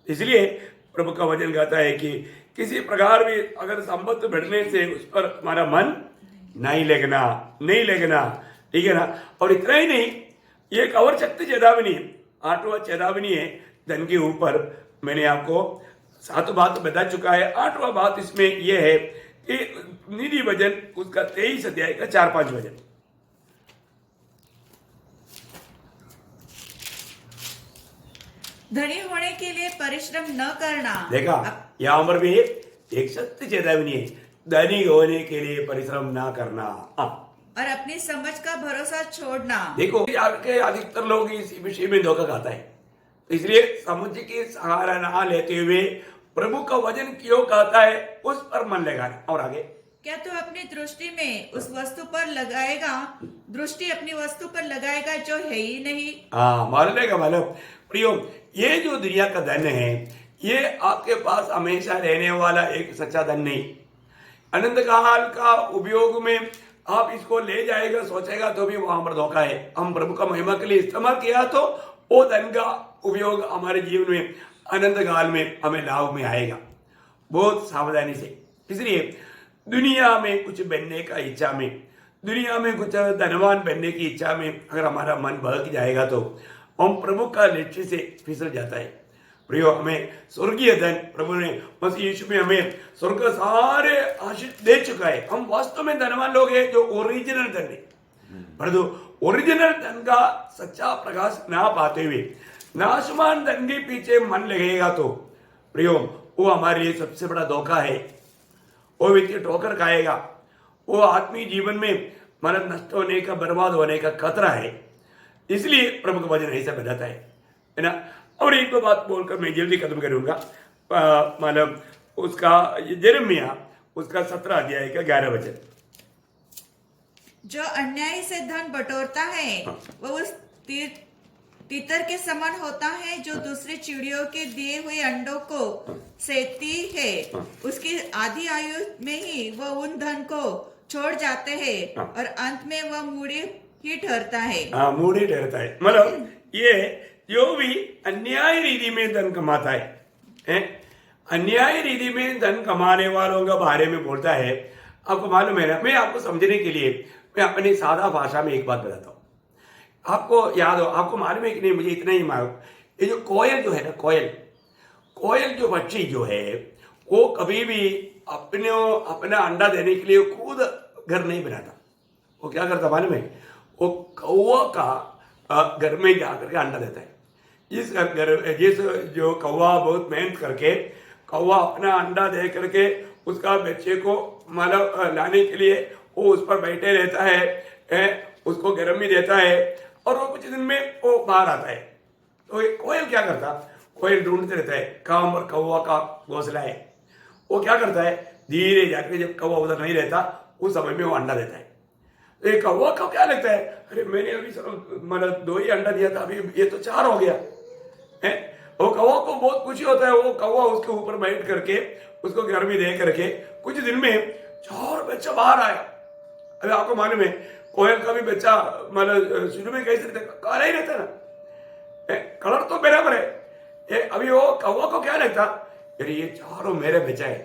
[SPEAKER 1] इसलिए प्रभु का वचन कहता है कि किसी प्रकार भी अगर संपत्ति बढ़ने से उस पर हमारा मन नहीं लगना, ठीक है ना। और इतना ही नहीं, एक और शक्ति चेतावनी है, 8वां चेतावनी है धन के ऊपर। मैंने आपको 7 बात बता चुका है। 8वां बात इसमें यह है कि निधि वचन उसका 23 अध्याय का 4-5 वचन।
[SPEAKER 2] धनी होने के लिए परिश्रम न करना।
[SPEAKER 1] देखा, यहाँ पर भी एक सत्य चेतावनी है, धनी होने के लिए परिश्रम ना करना
[SPEAKER 2] और अपनी समझ का भरोसा छोड़ना।
[SPEAKER 1] देखो, आगे अधिकतर लोग इस विषय में धोखा खाता है, तो इसलिए समझ के सहारा ना लेते हुए प्रभु का वचन क्यों कहता है उस पर मन लगाना। और आगे,
[SPEAKER 2] क्या तू अपनी दृष्टि में उस वस्तु पर लगाएगा, दृष्टि अपनी वस्तु पर लगाएगा जो है ही नहीं?
[SPEAKER 1] मालूम प्रियो, ये जो दुनिया का धन है ये आपके पास हमेशा रहने वाला एक सच्चा धन नहीं। अनंत काल का उपयोग में आप इसको ले जाएगा सोचेगा तो भी वहां पर धोखा है। हम प्रभु का महिमा के लिए इस्तेमाल किया तो वो धन का उपयोग हमारे जीवन में अनंत काल में हमें लाभ में आएगा, बहुत सावधानी से। इसलिए दुनिया में कुछ बनने का इच्छा में, दुनिया में कुछ धनवान बनने की इच्छा में अगर हमारा मन बहक जाएगा तो हम प्रभु का लक्ष्य से फिसल जाता है। प्रियो, हमें स्वर्गीय धन प्रभु ने मसीह यीशु में हमें स्वर्ग सारे आशीष दे चुका है। हम वास्तव में धनवान लोग हैं जो ओरिजिनल धन है, परंतु ओरिजिनल धन का सच्चा प्रकाश ना पाते हुए नाशमान धन के पीछे मन लगेगा तो प्रियो वो हमारे लिए सबसे बड़ा धोखा है। वो व्यक्ति ठोकर खाएगा, वो आत्मीय जीवन में मन नष्ट होने का, बर्बाद होने का खतरा है। इसलिए प्रभु का वचन ऐसा बताता है ना। और एक दो बात बोलकर मैं जल्दी खत्म करूंगा। मतलब उसका यिर्मयाह उसका 17 अध्याय का 11 वचन।
[SPEAKER 2] जो अन्याय से धन बटोरता है वह उस तीतर के समान होता है जो दूसरी चिड़ियों के दिए हुए अंडों को सेती है। उसकी आधी आयु में ही वह उन धन को छोड़ जाते हैं और अंत में वह मूढ़ी ही ठहरता है।
[SPEAKER 1] मूढ़ी ठहरता है, मतलब ये जो भी अन्याय रीति में धन कमाता है, अन्याय रीति में धन कमाने वालों के बारे में बोलता है। आपको मालूम है ना, मैं आपको समझने के लिए मैं अपनी सादा भाषा में एक बात बताता हूँ। आपको याद हो, आपको मालूम है कि नहीं मुझे इतना ही मालूम, ये जो कोयल जो है ना, कोयल जो पक्षी जो है वो कभी भी अपना अंडा देने के लिए खुद घर नहीं बनाता। वो क्या करता मालूम है? वो कौवा का घर में जाकर के अंडा देता है। जिस जो कौवा बहुत मेहनत करके कौवा अपना अंडा दे करके उसका बच्चे को मतलब लाने के लिए वो उस पर बैठे रहता है, उसको गर्म भी देता है और वो कुछ दिन में वो बाहर आता है। तो कोयल क्या करता? कोयल ढूंढते रहता है कहाँ पर कौवा का घोंसला है। वो क्या करता है, धीरे जाकर जब कौवा उधर नहीं रहता उस समय में वो अंडा देता है। तो ये कौवा को क्या लगता है, अरे मैंने अभी मतलब 2 ही अंडा दिया था, अभी ये तो 4 हो गया है। वो कौवा को बहुत खुशी होता है। वो कौवा उसके ऊपर बैठ करके उसको गर्मी दे करके कुछ दिन में 4 बच्चा बाहर आया। अभी आपको मालूम है कोयल का भी बच्चा मतलब शुरू में कैसे रहता, काला ही रहता ना, कलर तो बराबर है। अभी वो कौवा को क्या लगता, अरे ये 4 मेरे बच्चा है।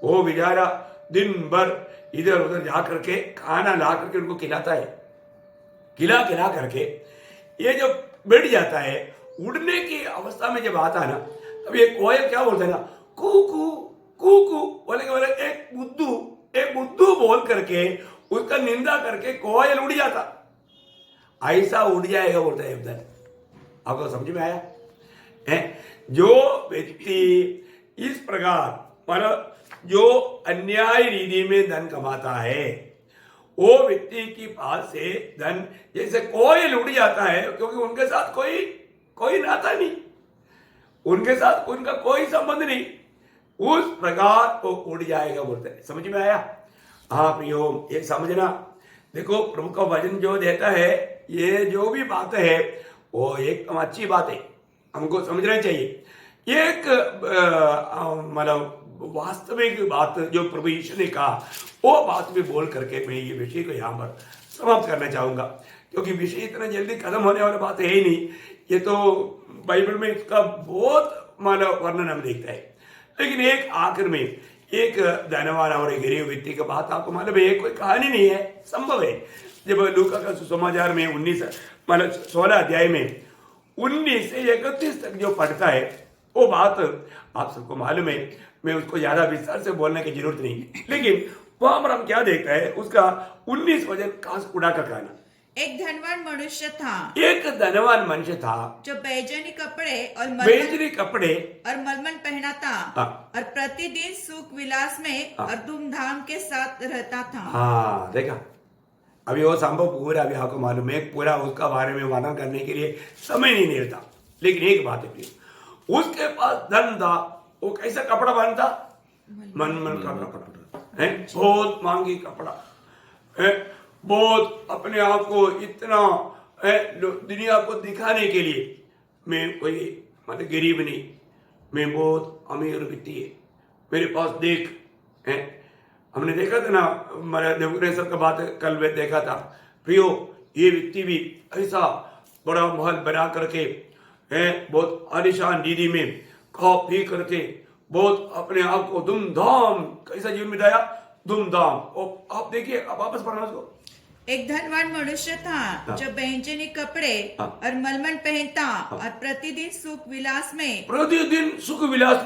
[SPEAKER 1] वो बेचारा दिन भर इधर उधर जा करके खाना ला करके उनको खिलाता है। खिला करके ये जब बैठ जाता है, उड़ने की अवस्था में जब आता है ना, तब ये कोयल क्या बोलता है ना, कू कू बोले एक बुद्धू बोल करके उसका निंदा करके कोयल उड़ जाता। ऐसा उड़ जाएगा बोलता है उधर। आपको समझ में आया है? जो व्यक्ति इस प्रकार मतलब जो अन्याय रीति में धन कमाता है, वो व्यक्ति के पास से धन जैसे कोयल उड़ जाता है, क्योंकि उनके साथ कोई नाता नहीं, उनके साथ उनका कोई संबंध नहीं, उस प्रकार वो उड़ जाएगा बोलते हैं। समझ में आया? हाँ प्रियो, ये समझना। देखो प्रभु का वचन जो देता है, ये जो भी बात है वो एकदम अच्छी बात है, हमको समझना चाहिए। एक मतलब वास्तविक बात जो प्रभु यीशु ने कहा, वो बात भी बोल करके मैं ये विषय को यहाँ पर समाप्त करना चाहूंगा, क्योंकि विषय इतना जल्दी खत्म होने वाली बात है ही नहीं। ये तो बाइबल में इसका बहुत मतलब वर्णन हम देखते हैं। लेकिन एक आखिर में एक धनवान और एक गरीब व्यक्ति की बात आपको मालूम है, कोई कहानी नहीं है, संभव है। जब लूका का सुसमाचार में 16 अध्याय में 19 से 31 तक जो पढ़ता है, वो बात आप सबको मालूम है, मैं उसको ज्यादा विस्तार से बोलने की जरूरत नहीं। लेकिन वहां पर हम क्या देखता है, उसका 19 वचन कांस उड़ा का कहना।
[SPEAKER 2] एक धनवान मनुष्य था
[SPEAKER 1] जो
[SPEAKER 2] बैजनी कपड़े और मलमल पहना था और प्रतिदिन सुख विलास में और धूमधाम के साथ रहता था।
[SPEAKER 1] हाँ देखा, अभी वो संभव पूरा अभी आपको मालूम है, पूरा उसका बारे में वर्णन करने के लिए समय नहीं मिलता। लेकिन एक बात है, उसके पास धन था, वो कैसा कपड़ा पहनता, मलमल का कपड़ा है, बहुत महंगी कपड़ा है, बहुत अपने आप को इतना दुनिया को दिखाने के लिए, मैं कोई मतलब गरीब नहीं, मैं बहुत अमीर व्यक्ति है, मेरे पास देख है। हमने देखा था ना, हमारे नेबूकदनेस्सर का बात कल में देखा था प्रियो, ये व्यक्ति भी ऐसा बड़ा महल बना करके है, बहुत आलिशान दीदी में खा पी करके बहुत अपने आप को धूमधाम कैसा जीवन बिताया, धूमधाम। और आप देखिए, आप वापस पढ़ना उसको।
[SPEAKER 2] एक धनवान मनुष्य था जो बैंजनी कपड़े और मलमल पहनता और प्रतिदिन सुख विलास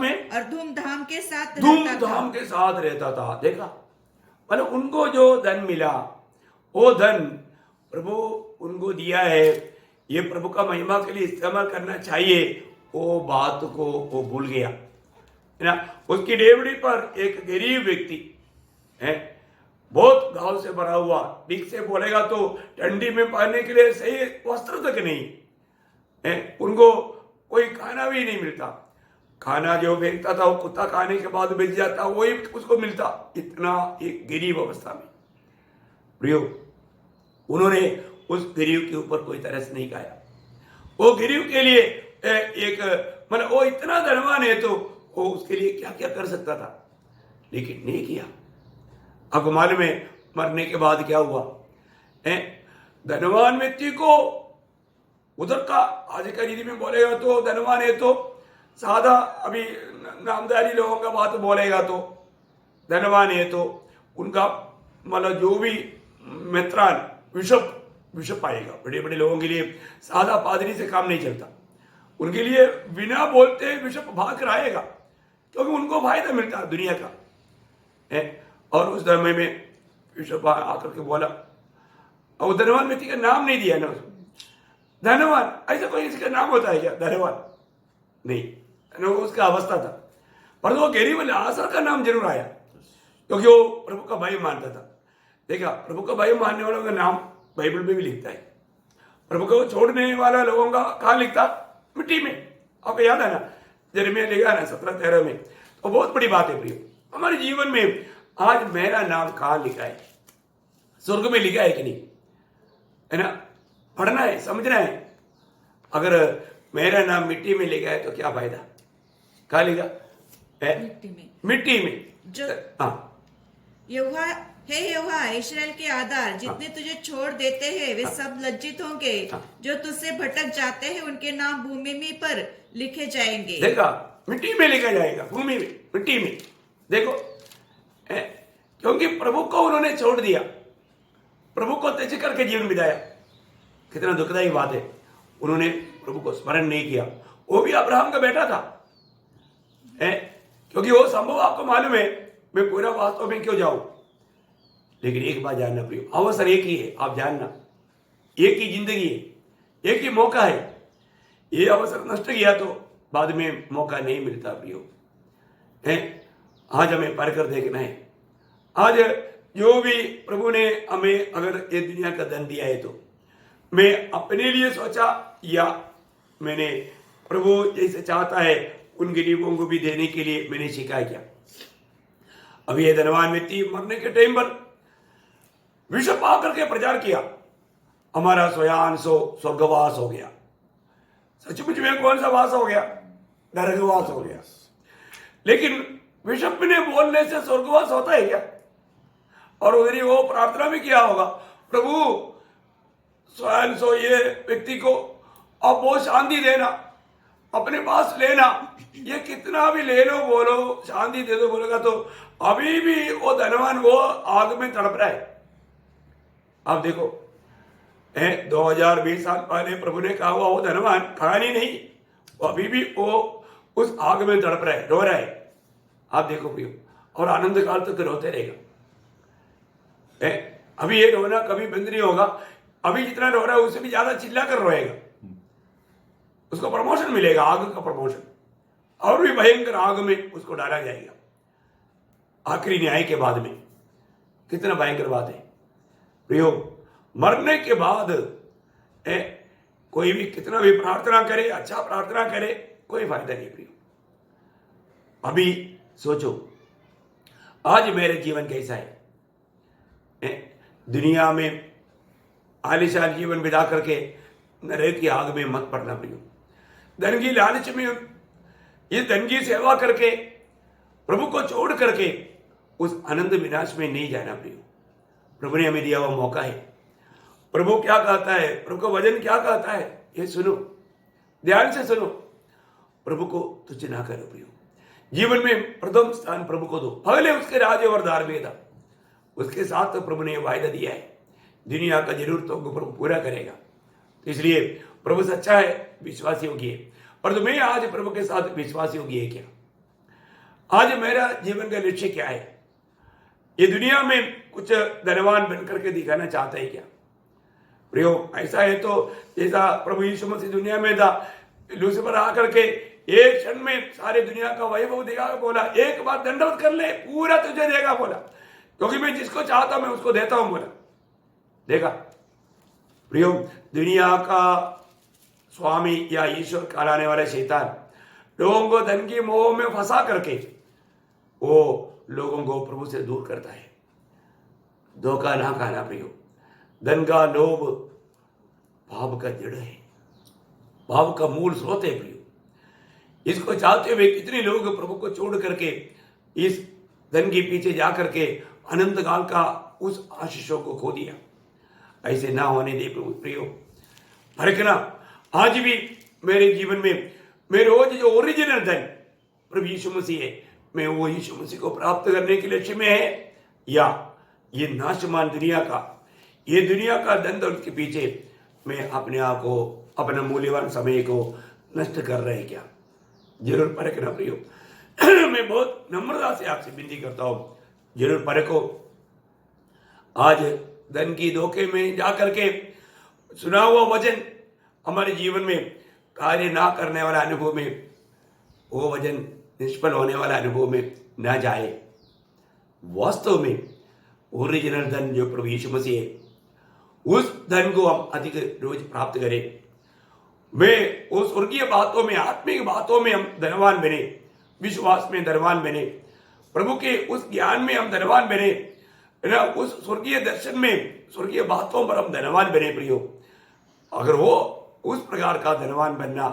[SPEAKER 2] में और धूमधाम के साथ
[SPEAKER 1] रहता था। देखा, मतलब उनको जो धन मिला, वो धन प्रभु उनको दिया है, ये प्रभु का महिमा के लिए इस्तेमाल करना चाहिए, वो बात को वो भूल गया है ना। उसकी डेवड़ी पर एक गरीब व्यक्ति है, बहुत घाव से भरा हुआ, ठीक से बोलेगा तो ठंडी में पहनने के लिए सही वस्त्र तक नहीं है, उनको कोई खाना भी नहीं मिलता। खाना जो फेंकता था वो कुत्ता खाने के बाद बेच जाता, वही उसको मिलता, इतना एक गरीब अवस्था में। प्रियो, उन्होंने उस गरीब के ऊपर कोई तरस नहीं खाया। वो गरीब के लिए एक मतलब वो इतना धनवान है तो वो उसके लिए क्या क्या कर सकता था, लेकिन नहीं किया। आपको मालूम है मरने के बाद क्या हुआ है? धनवान व्यक्ति को उधर का आज का रीति में बोलेगा तो धनवान है तो सादा, अभी नामदारी लोगों का बात बोलेगा तो धनवान है तो उनका मतलब जो भी मित्रान विशप आएगा। बड़े बड़े लोगों के लिए सादा पादरी से काम नहीं चलता। उनके लिए बिना बोलते बिशप भाग कर आएगा, क्योंकि उनको फायदा मिलता है दुनिया का है। और उस समय में बिशप आकर के बोला, और धनवान व्यक्ति का नाम नहीं दिया ना उसको, धनवान, ऐसा कोई इसका नाम होता है क्या धनवान? नहीं, उसका अवस्था था। पर वो गरीब लाजर का नाम जरूर आया, क्योंकि वो प्रभु का भाई मानता था। देखा, प्रभु का भाई मानने वालों का नाम बाइबल में भी लिखता है। प्रभु को छोड़ने वाला लोगों का कहाँ लिखता? मिट्टी में। आपको याद है ना, यिर्मयाह लिखा ना 17:13 में। तो बहुत बड़ी बात है प्रियो, हमारे जीवन में आज मेरा नाम कहाँ लिखा है? स्वर्ग में लिखा है कि नहीं? है ना, पढ़ना है, समझना है। अगर मेरा नाम मिट्टी में लिखा है तो क्या फायदा? कहाँ लिखा है? मिट्टी में।
[SPEAKER 2] जो यहोवा इस्राएल के आधार, जितने तुझे छोड़ देते हैं वे सब लज्जित होंगे। जो तुझसे भटक जाते हैं उनके नाम भूमि में पर लिखे जाएंगे।
[SPEAKER 1] देखा, मिट्टी में लिखा जाएगा, भूमि में, मिट्टी में। देखो, क्योंकि प्रभु को उन्होंने छोड़ दिया, प्रभु को त्यज करके जीवन बिताया। कितना दुखदायी बात है, उन्होंने प्रभु को स्मरण नहीं किया। वो भी अब्राहम का बेटा था, क्योंकि वो संभव आपको मालूम है, मैं पूरा वास्तव में क्यों जाऊं। लेकिन एक बात जानना प्रियो, अवसर एक ही है, आप जानना, एक ही जिंदगी है, एक ही मौका है। ये अवसर नष्ट किया तो बाद में मौका नहीं मिलता प्रियो। आज हमें पढ़ कर देखना है। आज जो भी प्रभु ने हमें अगर ये दुनिया का धन दिया है, तो मैं अपने लिए सोचा या मैंने प्रभु जैसे चाहता है उन गरीबों को भी देने के लिए मैंने सीखा क्या? अभी ये धनवान व्यक्ति मरने के टाइम पर विश्व आकर के प्रचार किया, हमारा स्वयान सो स्वर्गवास हो गया। सचमुच में कौन सा वास हो गया? नरकवास हो गया। लेकिन विशप ने बोलने से स्वर्गवास होता है क्या? और उधर वो प्रार्थना भी किया होगा, प्रभु स्वयं सो ये व्यक्ति को अब बहुत शांति देना, अपने पास लेना। ये कितना भी ले लो, बोलो शांति दे दो बोलेगा तो अभी भी वो धनवान वो आग में तड़प रहा है। आप देखो, 2020 साल पहले प्रभु ने कहा हुआ वो धनवान कहानी नहीं, वो अभी भी वो उस आग में तड़प रहा है, रो रहा है। आप देखो प्रियो, और आनंद काल तक रोते रहेगा। अभी ये रोना कभी बंद नहीं होगा। अभी जितना रो रहा है उससे भी ज्यादा चिल्ला कर रोएगा। उसको प्रमोशन मिलेगा, आग का प्रमोशन, और भी भयंकर आग में उसको डाला जाएगा आखिरी न्याय के बाद में। कितना भयंकर बात है प्रियो। मरने के बाद कोई भी कितना भी प्रार्थना करे, अच्छा प्रार्थना करे, कोई फायदा नहीं प्रियो। अभी सोचो, आज मेरे जीवन कैसा है? दुनिया में आलिशान जीवन बिता करके नरक की आग में मत पड़ना प्रियो। धन की लालच में, ये धन की सेवा करके, प्रभु को छोड़ करके उस आनंद विनाश में नहीं जाना प्रियो। प्रभु ने हमें दिया हुआ मौका है। प्रभु क्या कहता है, प्रभु का वचन क्या कहता है, ये सुनो, ध्यान से सुनो। प्रभु को तुच्छ ना करो प्रियो। जीवन में प्रथम स्थान प्रभु को दो, पहले उसके राज्य और धार्मिकता, उसके साथ तो प्रभु ने वायदा दिया है दुनिया का जरूरतों को प्रभु पूरा करेगा। तो इसलिए प्रभु सच्चा है, विश्वास योग्य है। और तो मैं आज प्रभु के साथ विश्वास योग्य है क्या? आज मेरा जीवन का लक्ष्य क्या है? ये दुनिया में कुछ धनवान बनकर के दिखाना चाहता है क्या प्रियो? ऐसा है तो जैसा प्रभु यीशु मसीह दुनिया में था, लूसीफर आकर के एक क्षण में सारे दुनिया का वैभव देगा, बोला एक बार दंडवत कर ले, पूरा तुझे देगा बोला, क्योंकि मैं जिसको चाहता हूं मैं उसको देता हूं बोला। देखा प्रियो, दुनिया का स्वामी या ईश्वर कहलाने वाला शैतान लोगों को धन की मोह में फंसा करके वो लोगों को प्रभु से दूर करता है। धोखा ना खाना प्रियो। धन का लोभ पाप का जड़ है, पाप का मूल स्रोत है प्रियो। इसको चाहते हुए कितने लोग प्रभु को छोड़ करके इस धन के पीछे जा करके अनंत काल का उस आशीषों को खो दिया। ऐसे ना होने दे प्रभु प्रियो। फर्कना आज भी मेरे जीवन में मैं रोज जो ओरिजिनल धन प्रभु यीशु मसीह है, मैं वो यीशु मसीह को प्राप्त करने के लक्ष्य में है, या ये नाशमान दुनिया का, ये दुनिया का धन दौलत के पीछे मैं अपने आप को, अपना मूल्यवान समय को नष्ट कर रहे हैं क्या, जरूर परखना प्रियो। मैं बहुत नम्रता से आपसे विनती करता हूँ, जरूर परखो। आज धन की धोखे में जाकर के सुना हुआ वचन हमारे जीवन में कार्य ना करने वाला अनुभव में, वो वचन निष्फल होने वाला अनुभव में न जाए। वास्तव में ओरिजिनल धन जो प्रभु यीशु मसीह है, उस धन को हम अधिक रोज प्राप्त करें। वे उस स्वर्गीय बातों में, आत्मिक बातों में हम धनवान बने, विश्वास में धनवान बने, प्रभु के उस ज्ञान में हम धनवान बने, ना उस स्वर्गीय दर्शन में, स्वर्गीय बातों पर हम धनवान बने प्रियो। अगर वो उस प्रकार का धनवान बनना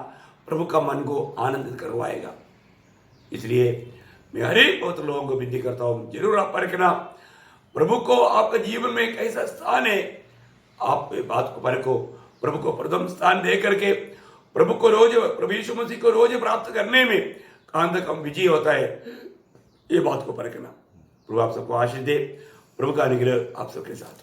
[SPEAKER 1] प्रभु का मन को आनंदित करवाएगा। इसलिए मैं हर एक बहुत लोगों को विनती करता हूँ, जरूर आप परखना प्रभु को आपके जीवन में कैसा स्थान है। आप बात को परखो, प्रभु को प्रथम स्थान दे करके प्रभु को रोज, प्रभु यीशु मसीह को रोज प्राप्त करने में कहां तक हम विजय होता है, ये बात को परखना। प्रभु आप सबको आशीष दे, प्रभु का अनुग्रह आप सबके साथ हो।